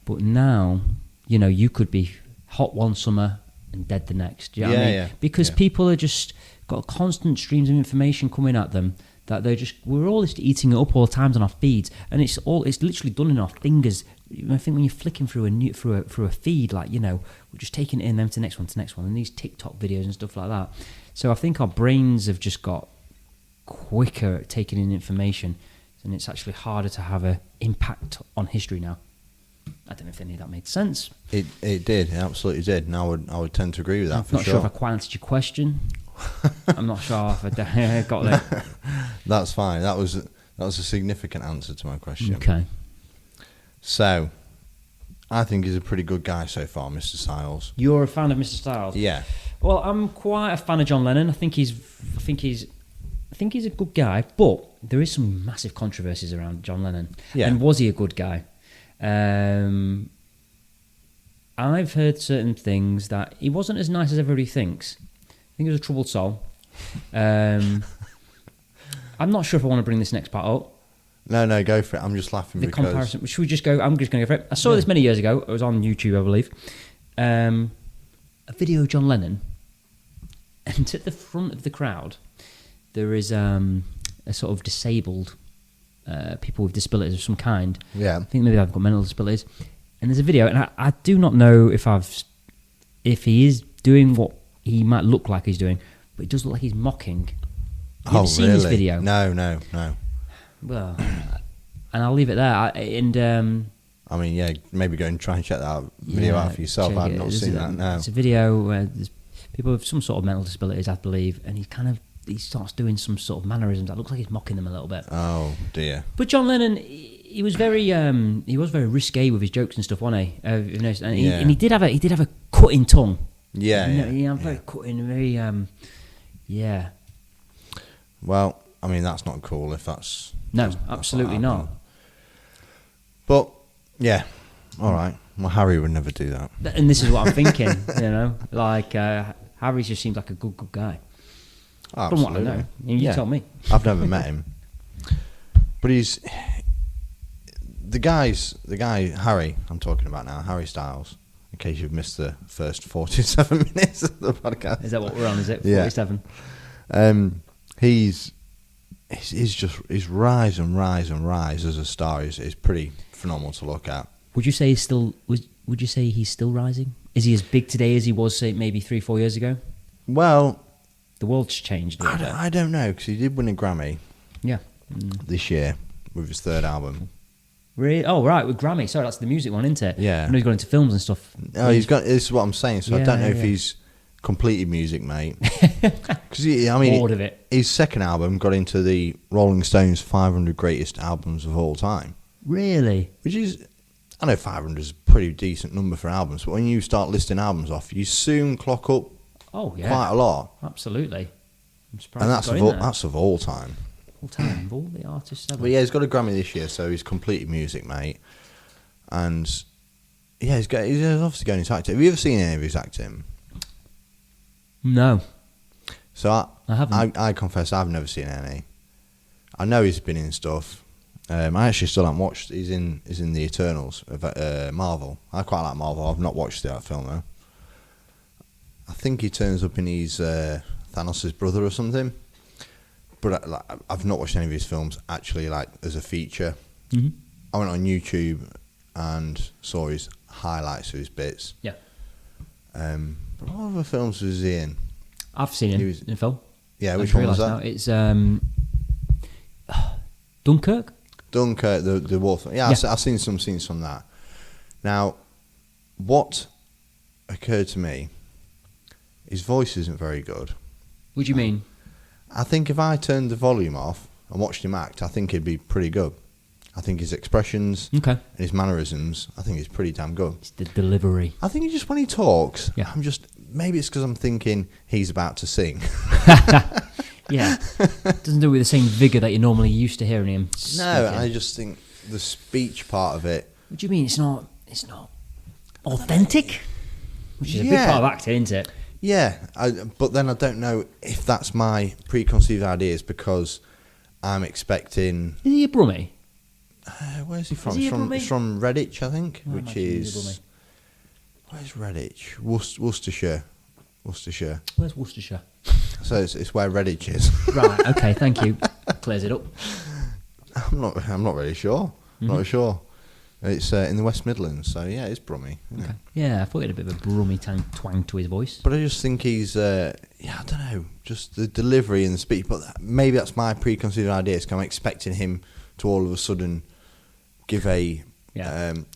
But now, you could be hot one summer and dead the next. Do you know what I mean? Yeah. Because Yeah. people are just got constant streams of information coming at them that we're all just eating it up all the times on our feeds, and it's literally done in our fingers. I think when you're flicking through a feed, we're just taking it in, then to the next one, and these TikTok videos and stuff like that. So I think our brains have just got quicker at taking in information, and it's actually harder to have an impact on history now. I don't know if any of that made sense. It did. It absolutely did. And I would tend to agree with that. I'm for not sure if I quite answered your question. I'm not sure if I got it. That's fine. That was a significant answer to my question. Okay. So, I think he's a pretty good guy so far, Mr. Styles. You're a fan of Mr. Styles? Yeah. Well, I'm quite a fan of John Lennon. I think he's a good guy, but there is some massive controversies around John Lennon. Yeah. And was he a good guy? I've heard certain things that he wasn't as nice as everybody thinks. I think he was a troubled soul. I'm not sure if I want to bring this next part up. No, go for it. I'm just laughing because... Comparison. Should we just go? I'm just going to go for it. I saw this many years ago. It was on YouTube, I believe. A video of John Lennon. And at the front of the crowd, there is a sort of disabled people with disabilities of some kind. Yeah. I think maybe they've got mental disabilities. And there's a video, and I do not know if he is doing what he might look like he's doing, but it does look like he's mocking. Have you ever seen this video? No. Well, and I'll leave it there. I mean, yeah, maybe go and try and check that video out for yourself. I've not seen that, no. It's a video where there's people with some sort of mental disabilities, I believe, and he starts doing some sort of mannerisms that looks like he's mocking them a little bit. Oh, dear. But John Lennon, he was very risque with his jokes and stuff, wasn't he? And he did have a cutting tongue. Yeah. Very cutting, very yeah. Well, I mean, that's not cool if that's... No, absolutely not. But, yeah, all right. Well, Harry would never do that. And this is what I'm thinking, Harry just seems like a good guy. Absolutely. From what I know. You tell me. I've never met him. But he's... The guy, Harry, I'm talking about now, Harry Styles, in case you've missed the first 47 minutes of the podcast. Is that what we're on, is it? 47? Yeah. His rise as a star is pretty phenomenal to look at. Would you say he's still rising? Is he as big today as he was, say, maybe 3-4 years ago? Well, the world's changed a little bit. I don't know, because he did win a Grammy. Yeah. This year with his third album. Really? Oh, right, with Grammy. Sorry, that's the music one, isn't it? Yeah. I know he's gone into films and stuff. Oh, this is what I'm saying. So I don't know if he's completed music, mate. Because bored of it. His second album got into the Rolling Stones 500 greatest albums of all time. Really? Which is, I know 500 is a pretty decent number for albums, but when you start listing albums off, you soon clock up quite a lot. Absolutely. I'm surprised. And that's of all time. All time, of all the artists ever. But yeah, he's got a Grammy this year, so he's completed music, mate. And yeah, he's obviously going into acting. Have you ever seen any of his acting? No. So I haven't. I confess I've never seen any. I know he's been in stuff. I actually still haven't watched. He's in the Eternals of Marvel. I quite like Marvel. I've not watched that film though. I think he turns up in his Thanos' brother or something. But I've not watched any of his films actually as a feature. Mm-hmm. I went on YouTube and saw his highlights of his bits. Yeah. But what other films was he in? I've seen him in film. Yeah, which one was that? Now. It's Dunkirk. Dunkirk, the war film. Yeah, I've seen some scenes from that. Now, what occurred to me, his voice isn't very good. What do you mean? I think if I turned the volume off and watched him act, I think he'd be pretty good. I think his expressions and his mannerisms, I think he's pretty damn good. It's the delivery. I think just when he talks, maybe it's because I'm thinking he's about to sing. Yeah. Doesn't do it with the same vigour that you're normally used to hearing him speaking. No, I just think the speech part of it. What do you mean? It's not authentic? Which is a big part of acting, isn't it? Yeah, but then I don't know if that's my preconceived ideas because I'm expecting. Is he a Brummie? Where's he from? Is he from Redditch, I think, Oh, which is. Where's Redditch? Worcestershire. Where's Worcestershire? So it's where Redditch is. Right. Okay. Thank you. Clears it up. I'm not really sure. Not sure. It's in the West Midlands, so yeah, it's Brummie. Okay. Yeah, I thought he had a bit of a Brummie twang to his voice. But I just think he's, I don't know, just the delivery and the speech. But maybe that's my preconceived ideas. Cause I'm expecting him to all of a sudden give a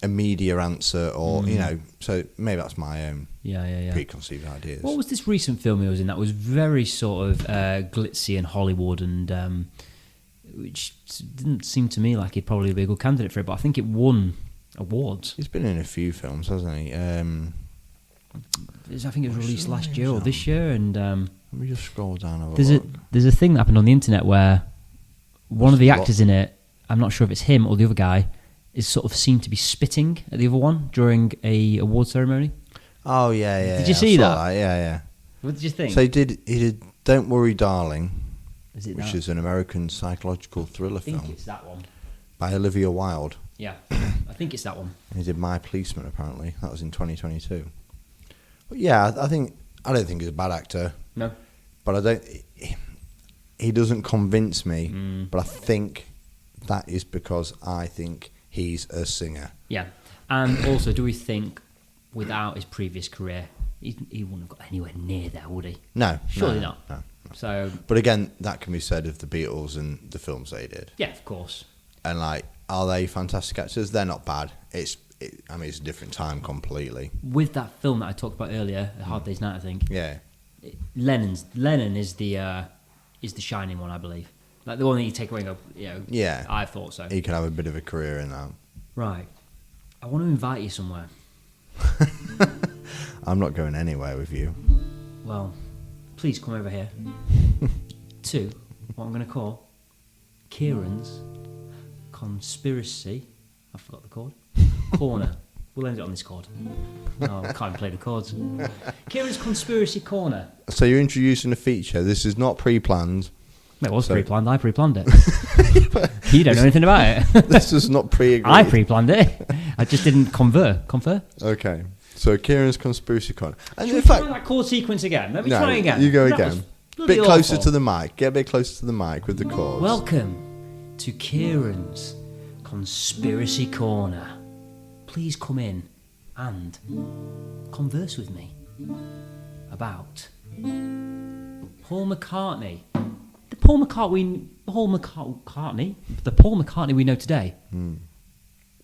media answer, or so maybe that's my own preconceived ideas. What was this recent film he was in that was very sort of glitzy and Hollywood, and which didn't seem to me like he'd probably be a good candidate for it, but I think it won awards. He's been in a few films, hasn't he? I think it was released last year or this year, and let me just scroll down. There's a thing that happened on the internet where one of the actors in it, I'm not sure if it's him or the other guy, is sort of seen to be spitting at the other one during a award ceremony. Oh yeah. Did you see that? Yeah. What did you think? So he did Don't Worry Darling, which is an American psychological thriller film. I think it's that one. By Olivia Wilde. Yeah, I think it's that one. And he did My Policeman, apparently. That was in 2022. But yeah, I don't think he's a bad actor. No. But he doesn't convince me, but I think that is because I think he's a singer. Yeah. And also, do we think without his previous career, he wouldn't have got anywhere near there, would he? No. Surely not. No. So, but again, that can be said of the Beatles and the films they did. Yeah, of course. And are they fantastic actors? They're not bad. It's a different time completely. With that film that I talked about earlier, A Hard Day's Night, I think. Yeah. Lennon is the shining one, I believe. Like the one that you take away and go, yeah. I thought so. He could have a bit of a career in that. Right. I want to invite you somewhere. I'm not going anywhere with you. Well, please come over here to what I'm going to call Kieran's Conspiracy. I forgot the chord. Corner. We'll end it on this chord. No, I can't even play the chords. Kieran's Conspiracy Corner. So you're introducing a feature. This is not pre-planned. It was pre-planned. I pre-planned it. You don't know anything about it. This is not pre-agreed. I pre-planned it. I just didn't confer. Okay. So Kieran's Conspiracy Corner. And Should we try that chord sequence again? Let me try again. You go again. A bit closer awful. to the mic. Get a bit closer to the mic with the chords. Welcome to Kieran's Conspiracy Corner. Please come in and converse with me about Paul McCartney. The Paul McCartney we know today.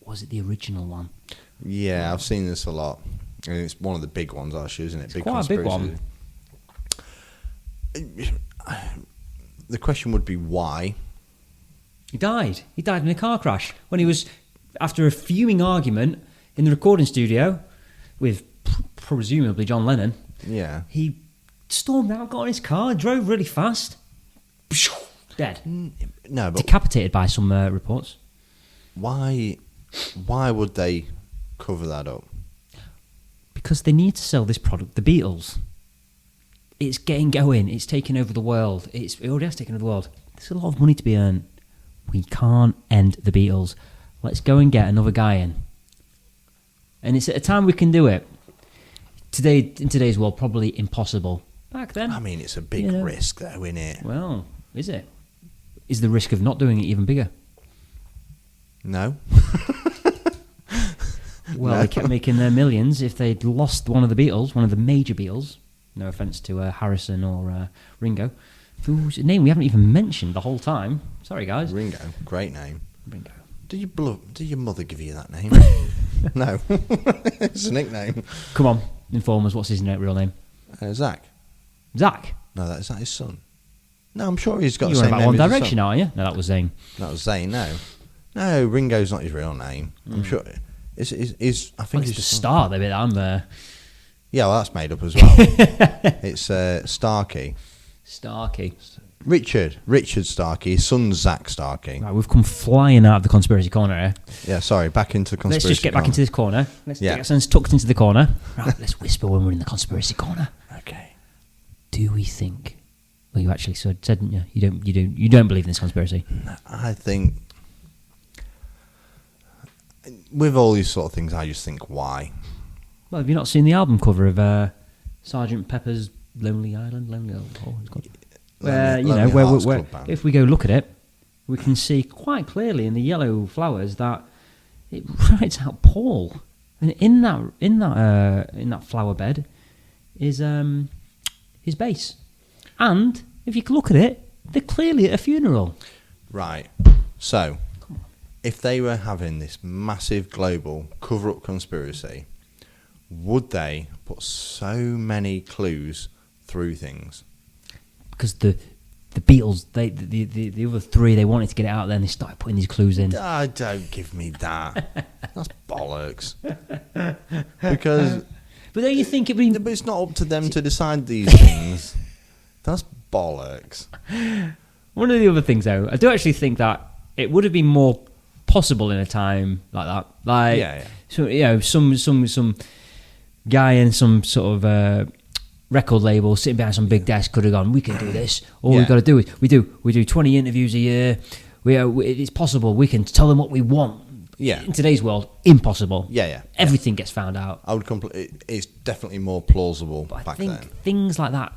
Was it the original one? Yeah, I've seen this a lot. And it's one of the big ones, actually, isn't it? It's quite a big one. The question would be why? He died. He died in a car crash when he was, after a fuming argument in the recording studio with presumably John Lennon. Yeah. He stormed out, got in his car, drove really fast. Dead. No, but decapitated by some reports. Why would they cover that up? Because they need to sell this product. The Beatles. It's getting going. It's taking over the world. It already has taken over the world. There's a lot of money to be earned. We can't end the Beatles. Let's go and get another guy in. And it's at a time we can do it. Today, in today's world, probably impossible. Back then, I mean, it's a big risk, though, isn't it? Well, is it? Is the risk of not doing it even bigger? No. Well, they kept making their millions. If they'd lost one of the Beatles, one of the major Beatles, no offence to Harrison or Ringo, whose name we haven't even mentioned the whole time. Sorry, guys. Ringo, great name. Ringo. Did your mother give you that name? No. It's a nickname. Come on, inform us. What's his real name? Zach. Zach? No, is that his son? No, I'm sure he's got you the same about name One as his Direction, son. are you? No, that was Zayn. That was Zayn, no. No, Ringo's not his real name. I'm sure. I think It's the start of it. Yeah, well, that's made up as well. It's Starkey. Starkey. Richard Starkey, his son Zach Starkey. Right, we've come flying out of the conspiracy corner here. Yeah, sorry, back into conspiracy. Let's just get back into this corner. Let's get ourselves tucked into the corner. Right, let's whisper when we're in the conspiracy corner. Okay. Do we think? Well, you actually said, didn't you? You don't believe in this conspiracy. I think with all these sort of things, I just think why. Well, have you not seen the album cover of Sergeant Pepper's Lonely Island? Where if we go look at it, we can see quite clearly in the yellow flowers that it writes out Paul, and in that flower bed is his bass, and if you look at it, they're clearly at a funeral. Right. So, if they were having this massive global cover-up conspiracy, would they put so many clues through things? Because the Beatles, the other three, they wanted to get it out there, and they started putting these clues in. Oh, don't give me that. That's bollocks. Because, but don't you think but it's not up to them to decide these things. That's bollocks. One of the other things, though, I do actually think that it would have been more possible in a time like that. Like, so some guy in some sort of record label sitting behind some big desk could have gone, we can do this. All we've got to do is we do 20 interviews a year. It's possible. We can tell them what we want. Yeah. In today's world, impossible. Yeah. Everything gets found out. I would it's definitely more plausible but back I think then. Things like that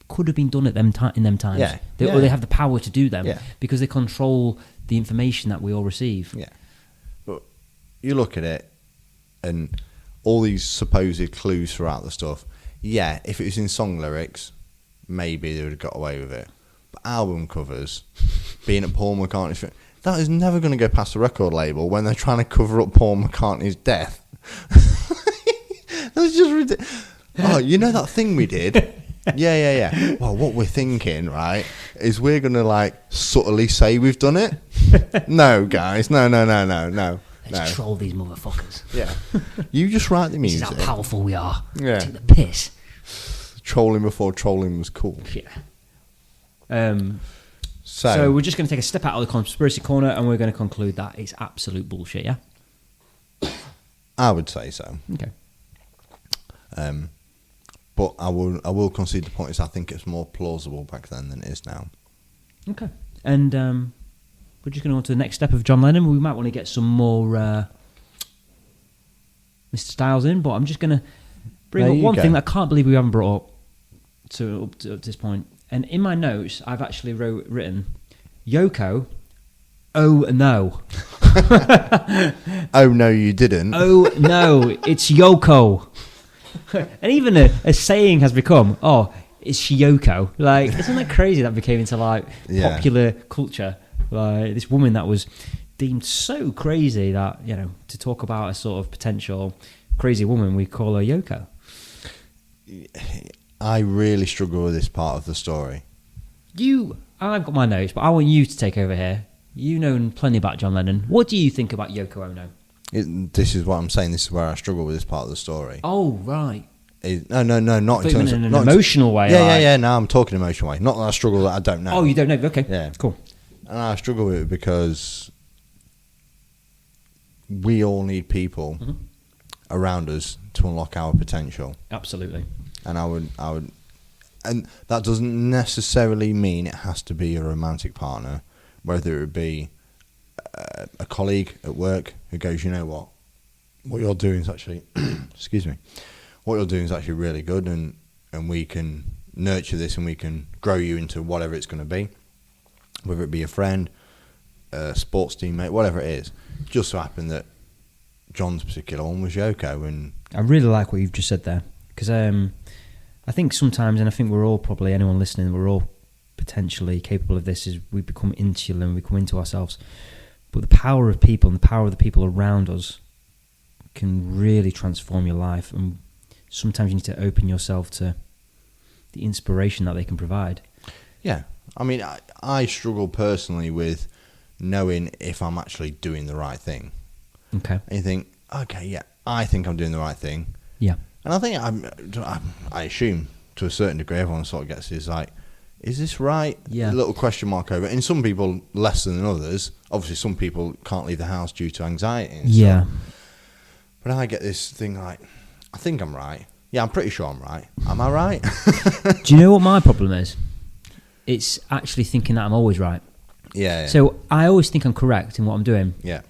could have been done at in them times. Yeah. Or they have the power to do them because they control the information that we all receive. Yeah. But you look at it and all these supposed clues throughout the stuff. Yeah, if it was in song lyrics, maybe they would have got away with it. But album covers, being at Paul McCartney's... That is never going to go past the record label when they're trying to cover up Paul McCartney's death. That's just ridiculous. Oh, you know that thing we did? Yeah. Well, what we're thinking, right, is we're going to, like, subtly say we've done it. No, guys. No. Let's troll these motherfuckers. Yeah. You just write the music. This is how powerful we are. Yeah. Take the piss. Trolling before trolling was cool. Yeah. So we're just going to take a step out of the conspiracy corner and we're going to conclude that it's absolute bullshit, yeah? I would say so. Okay. But I will concede the point is I think it's more plausible back then than it is now. Okay. And we're just going to go on to the next step of John Lennon. We might want to get some more Mr. Styles in, but I'm just going to bring up one thing that I can't believe we haven't brought up to this point. And in my notes, I've actually written, Yoko, oh no. Oh no, you didn't. Oh no, it's Yoko. And even a saying has become, oh, it's Yoko. Like, isn't that crazy that became into like popular culture? Like this woman that was deemed so crazy that, you know, to talk about a sort of potential crazy woman, we call her Yoko. I really struggle with this part of the story. I've got my notes, but I want you to take over here. You know plenty about John Lennon. What do you think about Yoko Ono? This is what I'm saying. This is where I struggle with this part of the story. Oh, right. No, not in terms of... an emotional way. Yeah. No, I'm talking emotional way. Not that I struggle that I don't know. Oh, you don't know? Okay. Yeah. Cool. And I struggle with it because we all need people around us to unlock our potential. Absolutely. And I would, and that doesn't necessarily mean it has to be a romantic partner, whether it be a colleague at work who goes, you know what you're doing is actually, excuse me, what you're doing is actually really good, and we can nurture this and we can grow you into whatever it's going to be, whether it be a friend, a sports teammate, whatever it is. Just so happened that John's particular one was Yoko, and I really like what you've just said there, because I think sometimes, and I think we're all probably, anyone listening, we're all potentially capable of this, is we become insular and we come into ourselves. But the power of people and the power of the people around us can really transform your life, and sometimes you need to open yourself to the inspiration that they can provide. Yeah. I mean, I struggle personally with knowing if I'm actually doing the right thing. Okay. And you think, okay, yeah, I think I'm doing the right thing. Yeah. And I think I assume to a certain degree everyone sort of gets this, like, is this right? Yeah. A little question mark over it. And some people less than others. Obviously, some people can't leave the house due to anxiety. And Yeah. stuff. But I get this thing like, I think I'm right. Yeah, I'm pretty sure I'm right. Am I right? Do you know what my problem is? It's actually thinking that I'm always right. Yeah. So I always think I'm correct in what I'm doing. Yeah.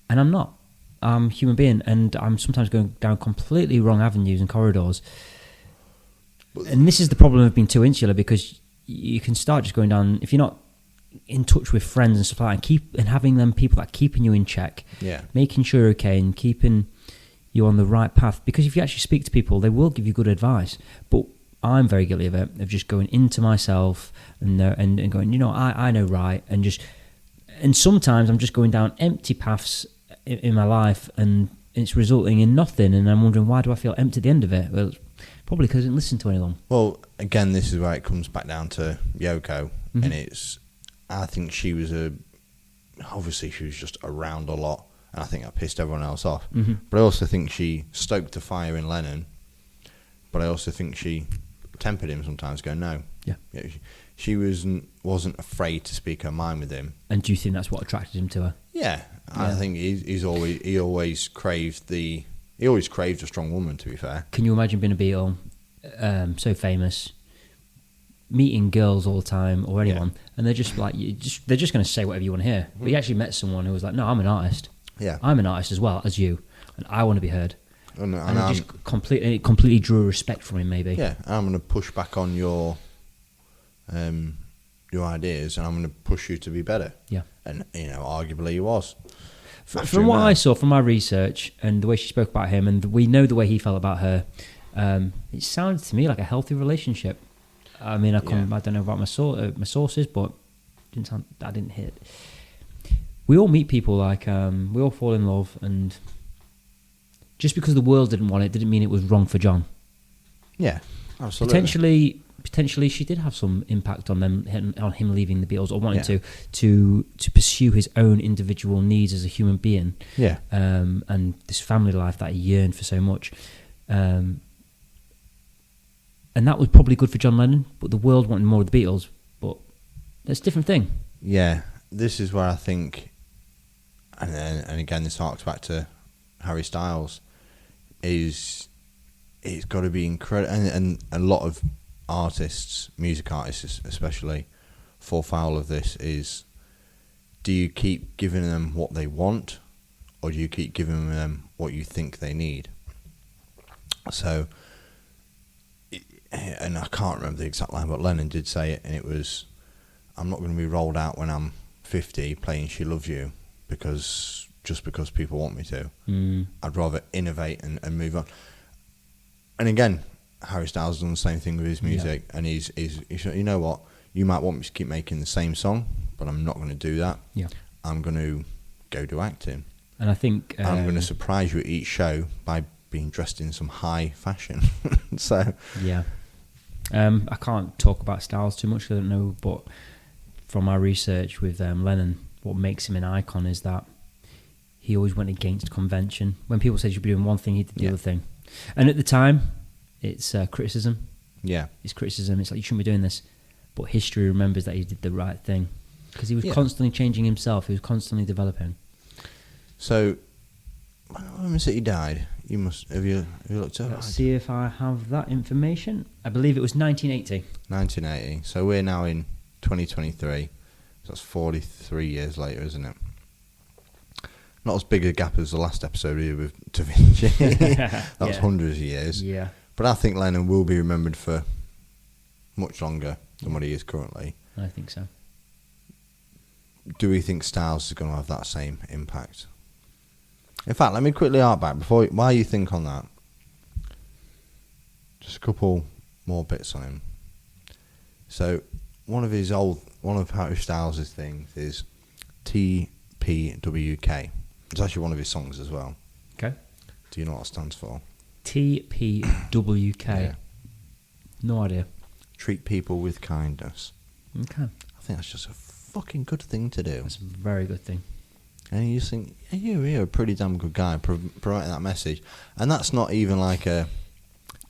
And I'm not. I'm a human being, and I'm sometimes going down completely wrong avenues and corridors. And this is the problem of being too insular, because you can start just going down, if you're not in touch with friends and stuff like that, and having them people that are keeping you in check, making sure you're okay and keeping you on the right path. Because if you actually speak to people, they will give you good advice. But I'm very guilty of it, of just going into myself and going, I know right, and sometimes I'm just going down empty paths in my life, and it's resulting in nothing, and I'm wondering, why do I feel empty at the end of it? Well, probably because I didn't listen to anyone. Well, again, this is where it comes back down to Yoko, and I think she was obviously she was just around a lot, and I think that pissed everyone else off. But I also think she stoked the fire in Lennon, but I also think she tempered him sometimes, going, no. Yeah. She wasn't afraid to speak her mind with him. And do you think that's what attracted him to her? Yeah. I think he always craved a strong woman, to be fair. Can you imagine being a Beatle, so famous, meeting girls all the time, or anyone, and they're just like, they're just going to say whatever you want to hear. But he actually met someone who was like, no, I'm an artist. Yeah. I'm an artist as well as you, and I want to be heard. And it just completely drew respect from him, maybe. Yeah, I'm going to push back on your ideas, and I'm going to push you to be better. Yeah. And, arguably he was. From what I saw from my research and the way she spoke about him, and we know the way he felt about her, it sounded to me like a healthy relationship. I mean, I don't know about my sources, but I didn't hear it. We all meet people like, we all fall in love, and just because the world didn't want it didn't mean it was wrong for John. Yeah, absolutely. Potentially, she did have some impact on him leaving the Beatles, or wanting to pursue his own individual needs as a human being. Yeah, and this family life that he yearned for so much. And that was probably good for John Lennon, but the world wanted more of the Beatles. But that's a different thing. Yeah, this is where I think, and again, this harks back to Harry Styles. It's got to be incredible, and a lot of artists, music artists especially, fall foul of this. Is, do you keep giving them what they want, or do you keep giving them what you think they need? So, and I can't remember the exact line, but Lennon did say it, and it was, I'm not going to be rolled out when I'm 50 playing She Loves You just because people want me to. I'd rather innovate and move on. And again, Harry Styles has done the same thing with his music, and he's you know what, you might want me to keep making the same song, but I'm not going to do that. Yeah, I'm going to go do acting, and I think I'm going to surprise you at each show by being dressed in some high fashion. So I can't talk about Styles too much, I don't know, but from my research with Lennon, what makes him an icon is that he always went against convention. When people said you should be doing one thing, he did the other thing. And at the time, it's criticism. Yeah. It's criticism. It's like, you shouldn't be doing this. But history remembers that he did the right thing. Because he was constantly changing himself. He was constantly developing. So, when was it he died? Have you looked up? Let's see if I have that information. I believe it was 1980. 1980. So we're now in 2023. So that's 43 years later, isn't it? Not as big a gap as the last episode we did with Da Vinci. That was hundreds of years. Yeah. But I think Lennon will be remembered for much longer than what he is currently. I think so. Do we think Styles is going to have that same impact? In fact, let me quickly hark back while you think on that. Just a couple more bits on him. So one of Harry Styles' things is TPWK. It's actually one of his songs as well. Okay. Do you know what it stands for? TPWK. Yeah. No idea. Treat people with kindness. Okay. I think that's just a fucking good thing to do. That's a very good thing. And you just think, you're a pretty damn good guy promoting that message. And that's not even like a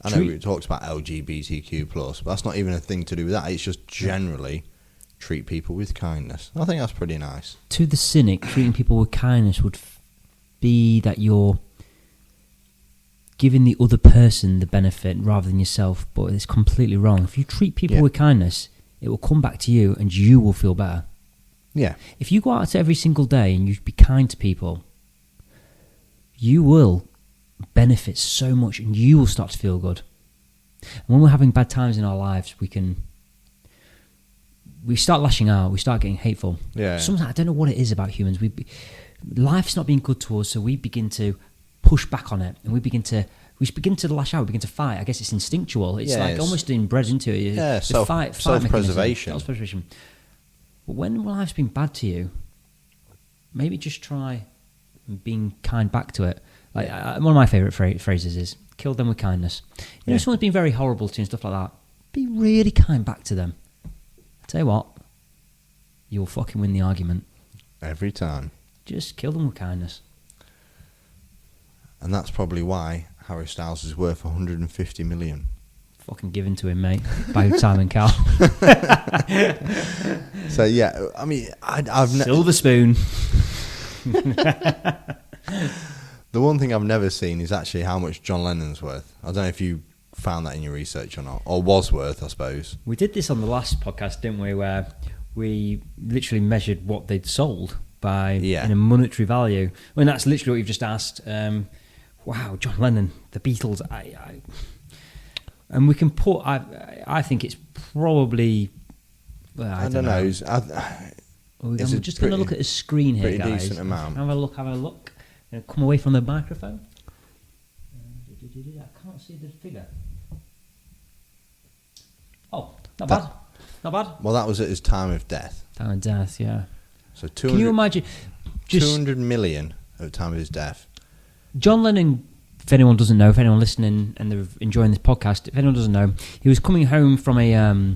I know it talks about LGBTQ+, but that's not even a thing to do with that. It's just generally treat people with kindness. I think that's pretty nice. To the cynic, treating people with kindness would be that you're giving the other person the benefit rather than yourself, but it's completely wrong. If you treat people with kindness, it will come back to you and you will feel better. Yeah. If you go out every single day and you be kind to people, you will benefit so much and you will start to feel good. And when we're having bad times in our lives, we start lashing out, we start getting hateful. Yeah. Sometimes I don't know what it is about humans. Life's not being good to us, so we begin to push back on it, and we begin to lash out, we begin to fight. I guess it's instinctual. It's almost inbred into it. Yeah, self-preservation. Self-preservation. But when life's been bad to you, maybe just try being kind back to it. Like one of my favourite phrases is, kill them with kindness. You know, if someone's been very horrible to you and stuff like that, be really kind back to them. Tell you what, you'll fucking win the argument. Every time. Just kill them with kindness. And that's probably why Harry Styles is worth 150 million. Fucking given to him, mate, by Simon Cowell. So, yeah, I mean, I've Silver spoon. The one thing I've never seen is actually how much John Lennon's worth. I don't know if you found that in your research or not, or was worth, I suppose. We did this on the last podcast, didn't we, where we literally measured what they'd sold by in a monetary value. I mean, that's literally what you've just asked. Wow, John Lennon, the Beatles. And we can put. I think it's probably. Well, I don't know. I'm just going to look at his screen here, guys. Pretty decent amount. Have a look. Come away from the microphone. I can't see the figure. Oh, not bad. Well, that was at his time of death. Time of death, yeah. So 200, can you imagine? 200 million at the time of his death. John Lennon, if anyone doesn't know, if anyone listening and they're enjoying this podcast, if anyone doesn't know, he was coming home from a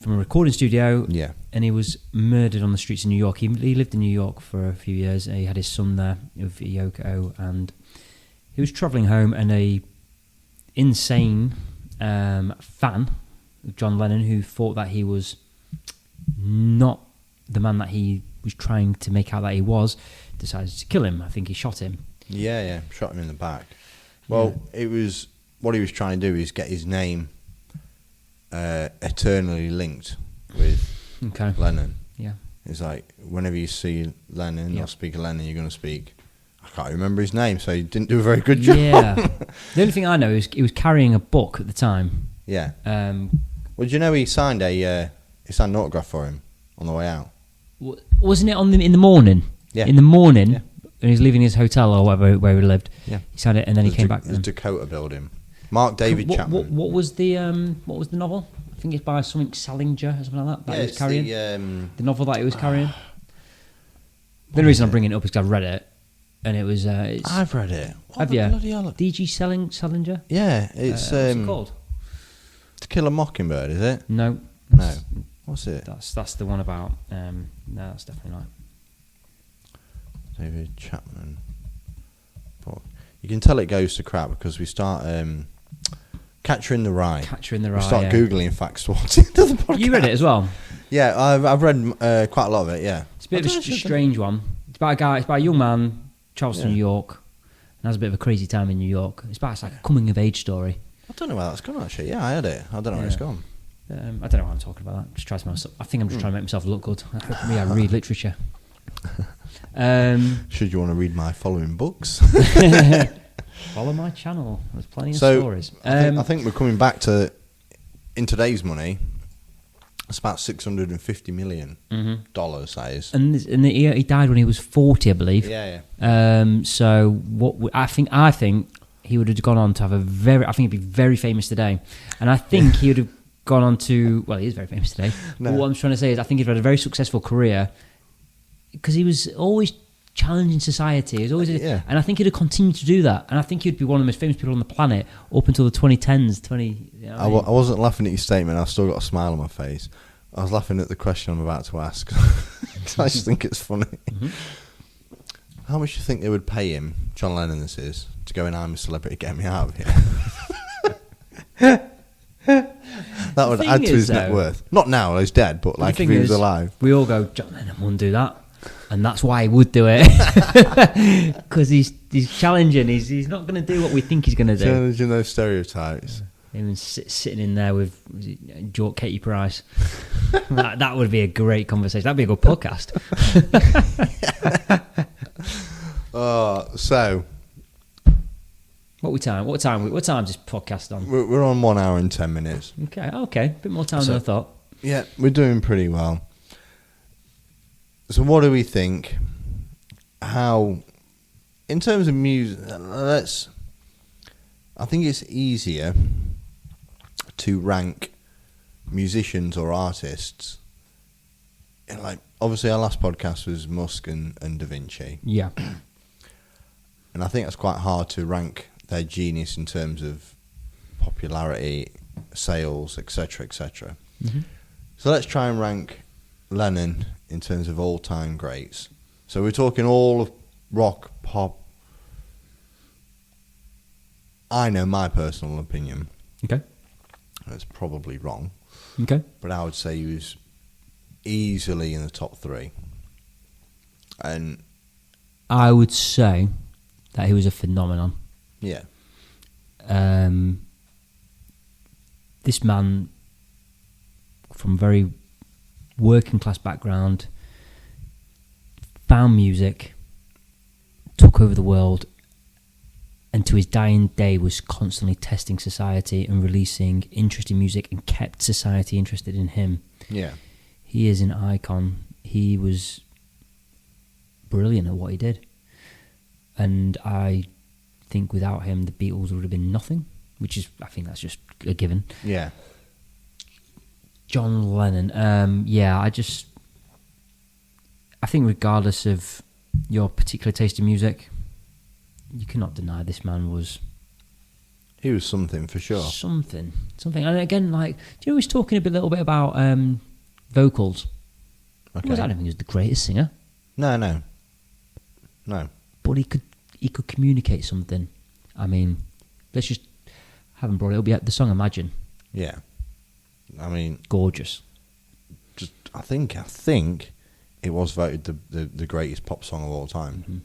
recording studio, and he was murdered on the streets of New York. He lived in New York for a few years. He had his son there with Yoko, and he was travelling home, and a insane fan of John Lennon, who thought that he was not the man that he was trying to make out that he was, decided to kill him. I think he shot him. Yeah, shot him in the back. Well, it was what he was trying to do is get his name eternally linked with Lennon. Yeah, it's like whenever you see Lennon or speak of Lennon, you're going to speak. I can't remember his name, so he didn't do a very good job. Yeah, the only thing I know is he was carrying a book at the time. Yeah. Well, do you know he signed an autograph for him on the way out? Wasn't it in the morning? Yeah. In the morning, when he was leaving his hotel or wherever where he lived. Yeah. He signed it, and then he came back. The Dakota Building. Mark David Chapman. What was the novel? I think it's by something Salinger or something like that. He was carrying the novel that he was carrying. The reason I'm bringing it up is because I've read it, and it was. I've read it. Have you? D.G. Salinger. Yeah, it's. What's it called? To Kill a Mockingbird, is it? No. What's it? That's the one about. No, that's definitely not. David Chapman. But you can tell it goes to crap because we start Catcher in the Rye. Catcher in the Rye. We start googling facts towards the end of the podcast. You read it as well. Yeah, I've read quite a lot of it. Yeah, it's a bit of a strange one. It's about a guy. It's about a young man, travels to New York, and has a bit of a crazy time in New York. It's like a coming of age story. I don't know where that's gone actually. Yeah, I had it. I don't know where it's gone. I don't know why I'm talking about that. Just try to myself. I think I'm just trying to make myself look good. I read literature. Should you want to read my following books? Follow my channel. There's plenty of stories. I think we're coming back to, in today's money, it's about $650 million. That is. And he died when he was 40, I believe. Yeah. So I think he would have gone on to have I think he'd be very famous today, and I think he would have gone on to. Well, he is very famous today. No. But what I'm trying to say is, I think he'd had a very successful career because he was always challenging society. He was always, and I think he'd have continued to do that. And I think he'd be one of the most famous people on the planet up until the 2010s. I wasn't laughing at your statement. I've still got a smile on my face. I was laughing at the question I'm about to ask. I just think it's funny. How much do you think they would pay him, John Lennon this is, to go and I'm a celebrity, get me out of here. That would add to his net worth. Not now, he's dead, but like if he was alive. We all go, John Lennon wouldn't do that. And that's why he would do it. Because he's challenging. He's not going to do what we think he's going to do. Challenging those stereotypes. Even sitting in there with Katie Price. that would be a great conversation. That'd be a good podcast. So... What time's this podcast on? We're on 1 hour and 10 minutes. Okay. A bit more time than I thought. Yeah, we're doing pretty well. So what do we think? How, in terms of music, I think it's easier to rank musicians or artists. Like, obviously our last podcast was Musk and Da Vinci. Yeah. And I think that's quite hard to rank their genius in terms of popularity, sales, etc., etc. Mm-hmm. So let's try and rank Lennon in terms of all-time greats. So we're talking all of rock, pop. I know my personal opinion. Okay. That's probably wrong. Okay. But I would say he was easily in the top 3. And I would say that he was a phenomenon. Yeah. This man, from very working class background, found music, took over the world, and to his dying day was constantly testing society and releasing interesting music and kept society interested in him. Yeah. He is an icon. He was brilliant at what he did. And I think without him, the Beatles would have been nothing, I think that's just a given. Yeah. John Lennon, I think regardless of your particular taste in music, you cannot deny this man was... He was something, for sure. Something. And again, like, do you know, he's talking a little bit about vocals. Okay. I don't think he was the greatest singer. No. But he could communicate something. I mean, let's just haven't brought it up yet. The song Imagine. Yeah. I mean, gorgeous. I think it was voted the greatest pop song of all time. Mm-hmm.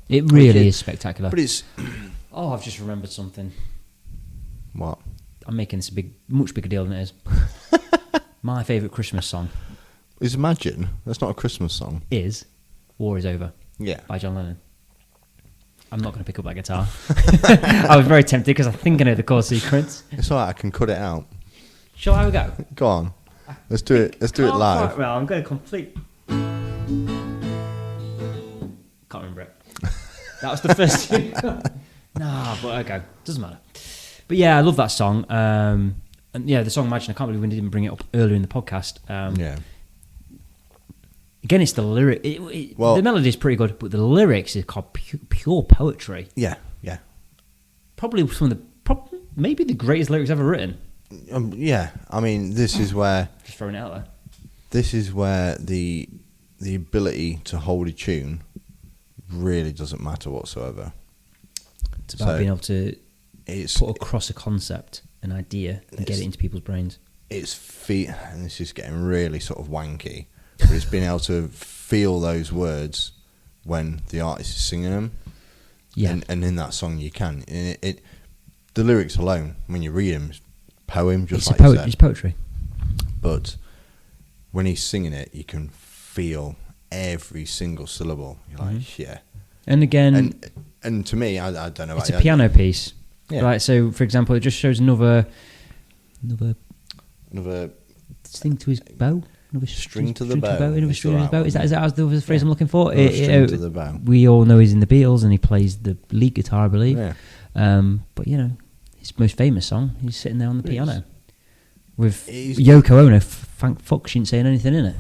It really is spectacular. But it's oh, I've just remembered something. What? I'm making this much bigger deal than it is. My favourite Christmas song is Imagine. That's not a Christmas song. Is War Is Over. Yeah. By John Lennon. I'm not going to pick up that guitar. I was very tempted because I think I know the chord sequence. It's alright, I can cut it out. Shall I go? Go on. Let's do it live. Well, I'm going to complete... Can't remember it. That was the first thing. Nah, but okay. Doesn't matter. But yeah, I love that song. And yeah, the song Imagine, I can't believe we didn't bring it up earlier in the podcast. Yeah. Again, it's the lyric. The melody is pretty good, but the lyrics is called pure poetry. Yeah. Probably maybe the greatest lyrics ever written. Yeah. I mean, this is where... Just throwing it out there. This is where the ability to hold a tune really doesn't matter whatsoever. It's about being able to put across a concept, an idea, and get it into people's brains. It's and this is getting really sort of wanky, but it's being able to feel those words when the artist is singing them. Yeah. And in that song you can. The lyrics alone, when you read them, it's poem, just like you said. It's poetry. But when he's singing it, you can feel every single syllable. You're like, yeah. And again... And to me, I don't know. It's a piano piece. Yeah. Right, so, for example, it just shows another thing to his bow. Another string to the bow. Another string to his bow. Is that the phrase I'm looking for? String to the bow. We all know he's in the Beatles and he plays the lead guitar, I believe. Yeah. But, you know, his most famous song, he's sitting there on the piano. With Yoko Ono. Thank fuck she didn't say anything in it.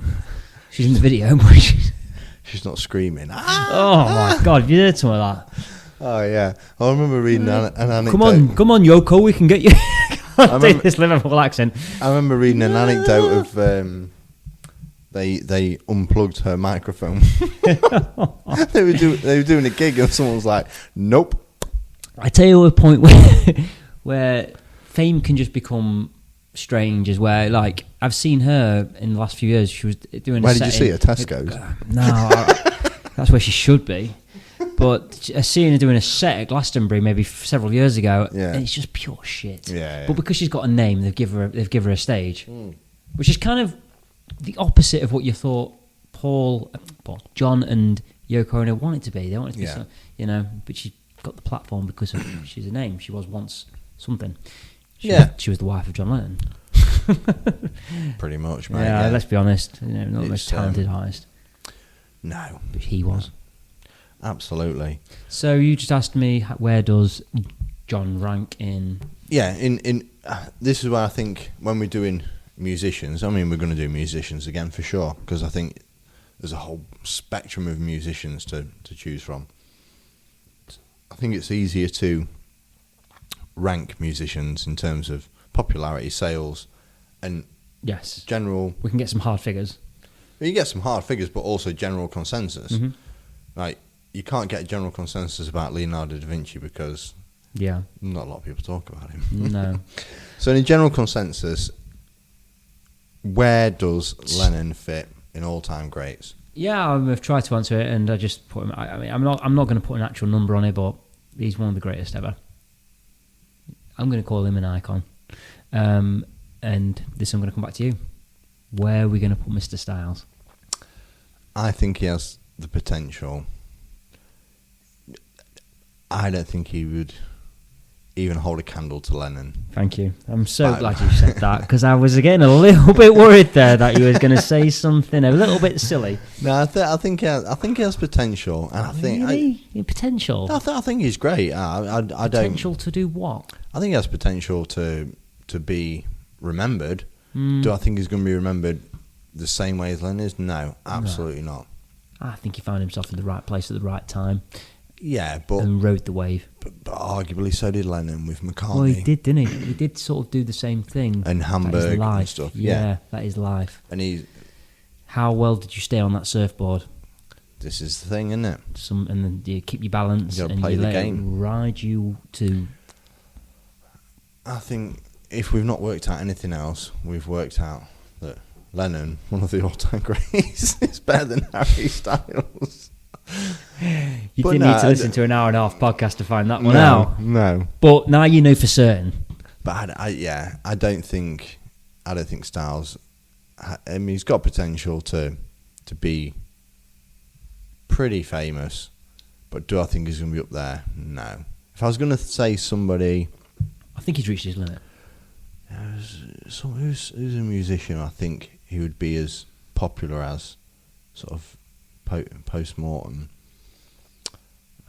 She's in the video, but she's not screaming. Oh my God, have you heard some of that? Oh yeah, I remember reading an anecdote. Come on, Yoko, we can get you. Take this Liverpool accent. I remember reading an anecdote of they unplugged her microphone. they were doing a gig and someone was like, "Nope, I tell you a point where fame can just become strange, is where, like, I've seen her in the last few years. She was doing. Where did you see her? Tesco's? That's where she should be. But I seen her doing a set at Glastonbury maybe several years ago, and it's just pure shit. Yeah. But because she's got a name, they've give her a stage, which is kind of the opposite of what you thought John and Yoko Ono wanted to be. They wanted to be, you know, but she got the platform because of she's a name. She was once something. She was the wife of John Lennon. Pretty much, mate. Yeah, let's be honest. You know, not the most talented artist. No, but he was. Absolutely. So you just asked me, where does John rank in? Yeah, in this is where I think when we're doing musicians, I mean, we're going to do musicians again for sure, because I think there's a whole spectrum of musicians to choose from. I think it's easier to rank musicians in terms of popularity, sales, and general. We can get some hard figures. You get some hard figures, but also general consensus. Like, you can't get a general consensus about Leonardo da Vinci because not a lot of people talk about him. No. So in general consensus, where does Lennon fit in all-time greats? Yeah, I've tried to answer it, and I just put him. I mean, I'm not going to put an actual number on it, but he's one of the greatest ever. I'm going to call him an icon. And this, I'm going to come back to you. Where are we going to put Mr. Styles? I think he has the potential. I don't think he would even hold a candle to Lennon. Thank you. I'm so glad you said that, because I was again a little bit worried there that you was going to say something a little bit silly. No, I think he has potential, and I think potential. I think he's great. I don't potential to do what? I think he has potential to be remembered. Do I think he's going to be remembered the same way as Lennon is? No, absolutely not. I think he found himself in the right place at the right time. Yeah, but and rode the wave. But arguably, so did Lennon with McCartney. Well, he did, didn't he? He did sort of do the same thing. And Hamburg and stuff. Yeah, that is life. And how well did you stay on that surfboard? This is the thing, isn't it? And then you keep your balance. You got to and play you the let game. It ride you to. I think if we've not worked out anything else, we've worked out that Lennon, one of the all-time greats, is better than Harry Styles. You didn't need to listen to an hour and a half podcast to find that one out. No. But now you know for certain. But I don't think Styles. I mean, he's got potential to be pretty famous, but do I think he's going to be up there? No. If I was going to say somebody, I think he's reached his limit. Who's a musician? I think he would be as popular as sort of post-mortem.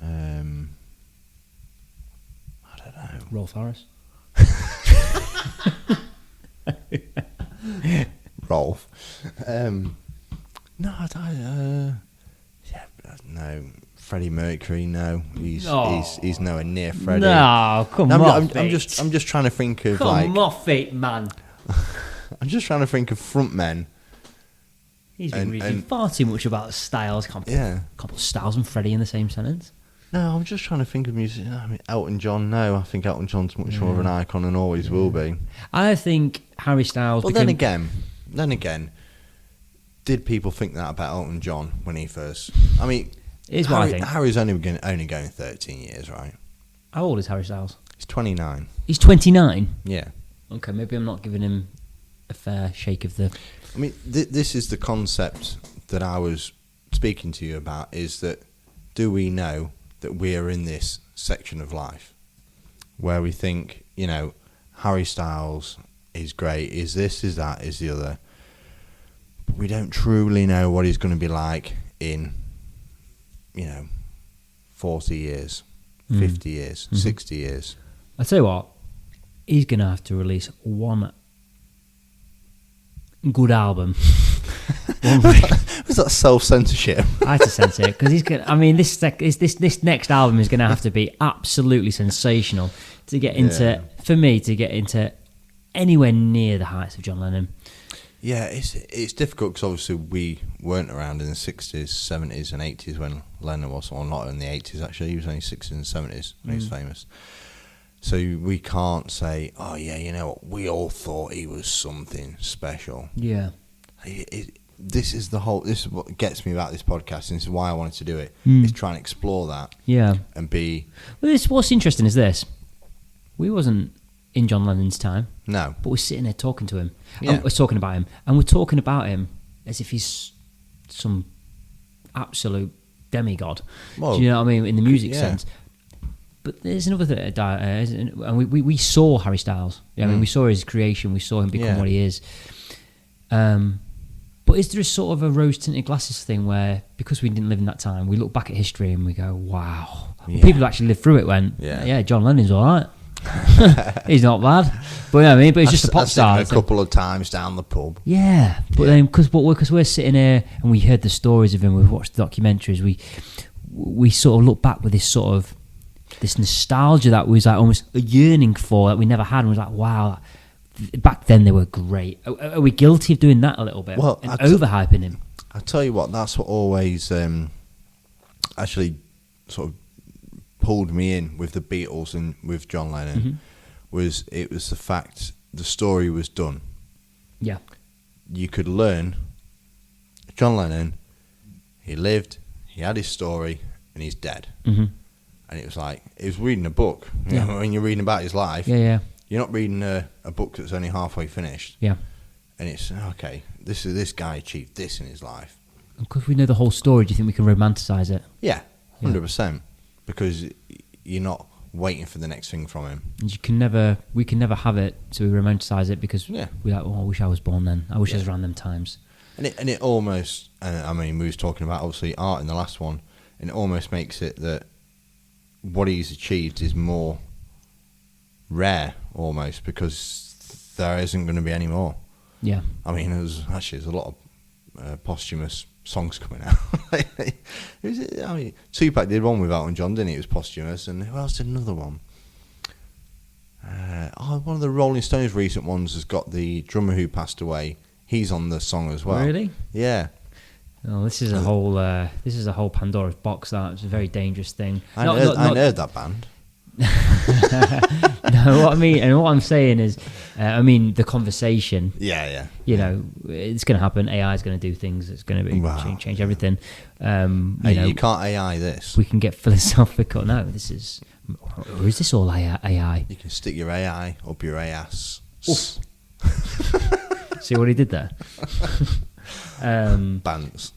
I don't know. Rolf Harris. Rolf. No, no. Freddie Mercury. No, he's nowhere near Freddie. No, come on. I'm just trying to think of come off it, man. I'm just trying to think of front men. He's been reading far too much about Styles. Can't put Styles and Freddie in the same sentence. No, I'm just trying to think of music. I mean, Elton John. No, I think Elton John's much more of an icon and always will be. I think Harry Styles. But then again, did people think that about Elton John when he first? I mean, Harry's only going 13 years, right? How old is Harry Styles? He's 29. He's 29. Yeah. Okay, maybe I'm not giving him a fair shake of the. I mean, this is the concept that I was speaking to you about. Is that do we know that we are in this section of life where we think, Harry Styles is great, is this, is that, is the other. But we don't truly know what he's going to be like in, 40 years, 50 years, 60 years. I tell you what, he's going to have to release one good album. Was that self-censorship? I had to censor it because he's going. I mean, this next album is going to have to be absolutely sensational to get into. For me, to get into anywhere near the heights of John Lennon. Yeah, it's difficult because obviously we weren't around in the 60s, 70s and 80s when Lennon was, or not in the 80s actually, he was only 60s and 70s when he was famous. So we can't say, oh yeah, you know what, we all thought he was something special. Yeah. This is what gets me about this podcast, and this is why I wanted to do it, is try and explore that. Yeah. And be... Well, what's interesting is this. We wasn't in John Lennon's time. No. But we're sitting there talking to him. Yeah. And we're talking about him. And we're talking about him as if he's some absolute demigod. Well, do you know what I mean? In the music yeah. sense. But there's another thing. And we saw Harry Styles. I mean, we saw his creation. We saw him become what he is. But is there a sort of a rose-tinted glasses thing where, because we didn't live in that time, we look back at history and we go, wow. Yeah. People who actually lived through it went, yeah, John Lennon's all right. He's not bad, but you know what I mean. But he's just a pop star. A couple of times down the pub. Yeah, but then because we're sitting here and we heard the stories of him, we've watched the documentaries. We sort of look back with this sort of this nostalgia that was like almost a yearning for that we never had, and was like, wow. Back then they were great. Are we guilty of doing that a little bit? Well, and overhyping him. I tell you what, that's what always actually sort of pulled me in with the Beatles and with John Lennon. Was the fact the story was done. Yeah, you could learn. John Lennon, he lived, he had his story, and he's dead. And it was like it was reading a book. You know, when you're reading about his life. Yeah. You're not reading a book that's only halfway finished. Yeah. And it's, okay, this guy achieved this in his life. Because we know the whole story, do you think we can romanticise it? Yeah, 100%. Because you're not waiting for the next thing from him. And we can never have it, so we romanticise it because we're like, oh, I wish I was born then. I wish I was around them times. And it almost, I mean, we was talking about, obviously, art in the last one, and it almost makes it that what he's achieved is more rare almost because there isn't going to be any more. Yeah. I mean, there's a lot of posthumous songs coming out. I mean, Tupac did one with Elton John, didn't he? It was posthumous, and who else did another one? One of the Rolling Stones recent ones has got the drummer who passed away. He's on the song as well. Really? Yeah. Oh, this is a whole Pandora's box. It's a very dangerous thing. I heard that band. No, what I mean, and what I'm saying is, the conversation. Yeah. You know, it's going to happen. AI is going to do things. It's going to change everything. You can't AI this. We can get philosophical. No, this is, or is this all AI? You can stick your AI up your ass. See what he did there? Bands.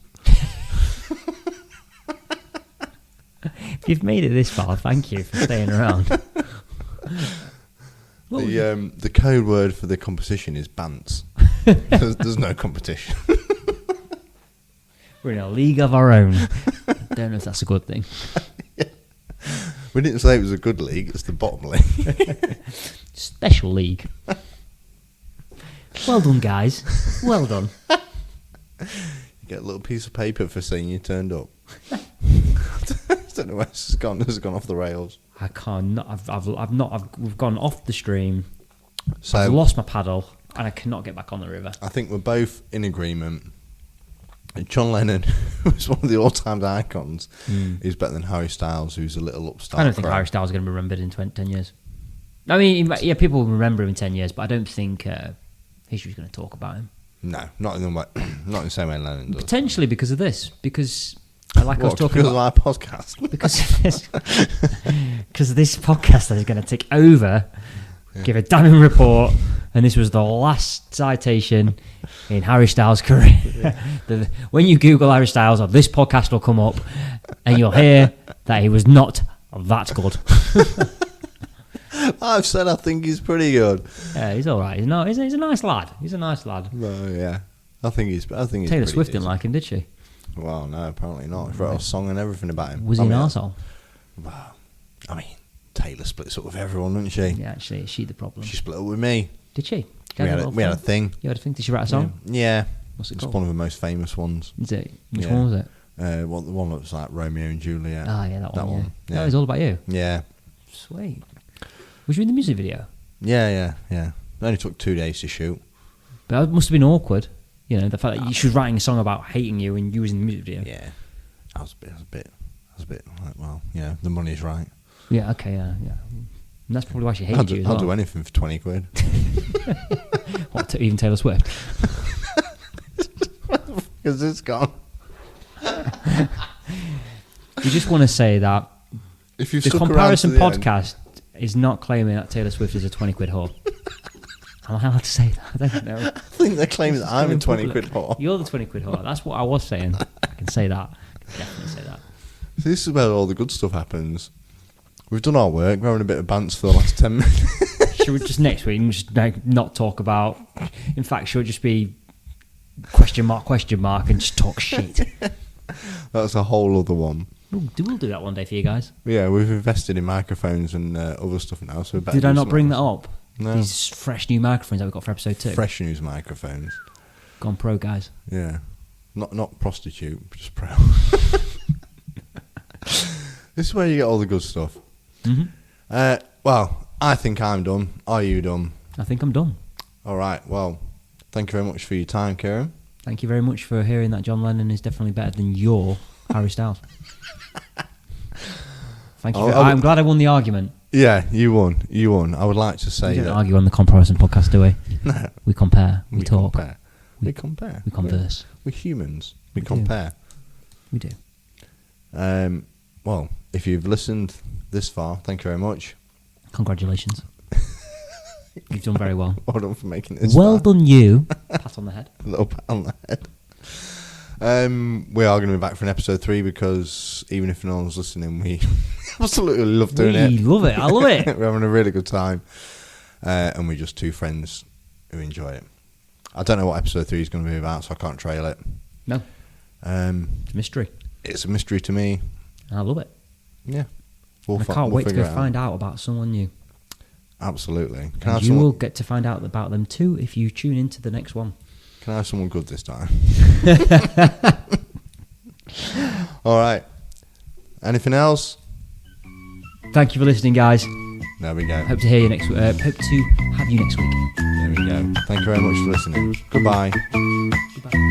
If you've made it this far, thank you for staying around. The code word for the competition is bants. There's no competition. We're in a league of our own. Don't know if that's a good thing. Yeah. We didn't say it was a good league, it's the bottom league. Special league. Well done, guys. Well done. You get a little piece of paper for saying you turned up. I don't know where this has gone. This has gone off the rails. I can't. We've gone off the stream. So I've lost my paddle, and I cannot get back on the river. I think we're both in agreement. John Lennon, who's one of the all-time icons, is better than Harry Styles, who's a little upstart. I don't think Harry Styles is going to be remembered in 10 years. I mean, yeah, people will remember him in 10 years, but I don't think history's going to talk about him. No, not in the same way Lennon does. Potentially because of this, because I was talking because of our podcast. because this podcast is going to take over, give a damning report, and this was the last citation in Harry Styles' career. When you Google Harry Styles, this podcast will come up, and you'll hear that he was not that good. I've said I think he's pretty good. Yeah, he's all right. He's a nice lad. He's a nice lad. Well, yeah, I think he's. Taylor Swift decent. didn't like him, did she? Well, no, apparently not. She wrote a song and everything about him. Was he an arsehole? Well, I mean, Taylor splits up with everyone, didn't she? Yeah, actually, is she the problem? She split up with me. Did she? We had a thing. You had a thing? Did she write a song? Yeah. What's it It's called? one of the most famous ones. Is it? Which one was it? The one that was like Romeo and Juliet. Ah, yeah, that one. Yeah. That was all about you? Yeah. Sweet. Was you in the music video? Yeah. It only took 2 days to shoot. But that must have been awkward. You know, the fact that she was writing a song about hating you and using the music video. Yeah, I was a bit like, well, yeah, the money's right. Yeah, okay, yeah. And that's probably why she hated you as I'll well. do anything for 20 quid. What, even Taylor Swift? Because it's gone. You just want to say that If you the comparison podcast is not claiming that Taylor Swift is a 20 quid whore. Am I allowed to say that? I don't know. I think they're claiming that I'm a 20 quid whore. You're the 20 quid whore. That's what I was saying. I can say that. I can definitely say that. So this is where all the good stuff happens. We've done our work. We're having a bit of bants for the last 10 minutes. Should we just next week just not talk about... In fact, should it just be question mark, and just talk shit? That's a whole other one. We'll do that one day for you guys. Yeah, we've invested in microphones and other stuff now. So we better Did I do not something bring that else. up? No. These fresh new microphones that we got for episode 2. Fresh news microphones. Gone pro, guys. Yeah. Not prostitute, just pro. This is where you get all the good stuff. Mm-hmm. Well, I think I'm done. Are you done? I think I'm done. All right. Well, thank you very much for your time, Kieran. Thank you very much for hearing that John Lennon is definitely better than your Harry Styles. Thank you. I'm glad I won the argument. Yeah, you won. I would like to say We don't that. argue on the comparison podcast, do we? No. We compare. We talk. Compare. We compare. We converse. We're humans. We We do. compare. We do. Well, if you've listened this far, thank you very much. Congratulations. You've done very well. Well done for making this Well far. done, you. Pat on the head. A little pat on the head. We are going to be back for an episode 3 because even if no one's listening, we absolutely love doing it. We love it. I love it. We're having a really good time. And we're just two friends who enjoy it. I don't know what episode 3 is going to be about, so I can't trail it. No. It's a mystery. It's a mystery to me. I love it. Yeah. I can't wait to go find out about someone new. Absolutely. And you will get to find out about them too if you tune into the next one. Can I have someone good this time? All right. Anything else? Thank you for listening, guys. There we go. Hope to hear you next. Hope to have you next week. There we go. Thank you very much for listening. Goodbye. Goodbye.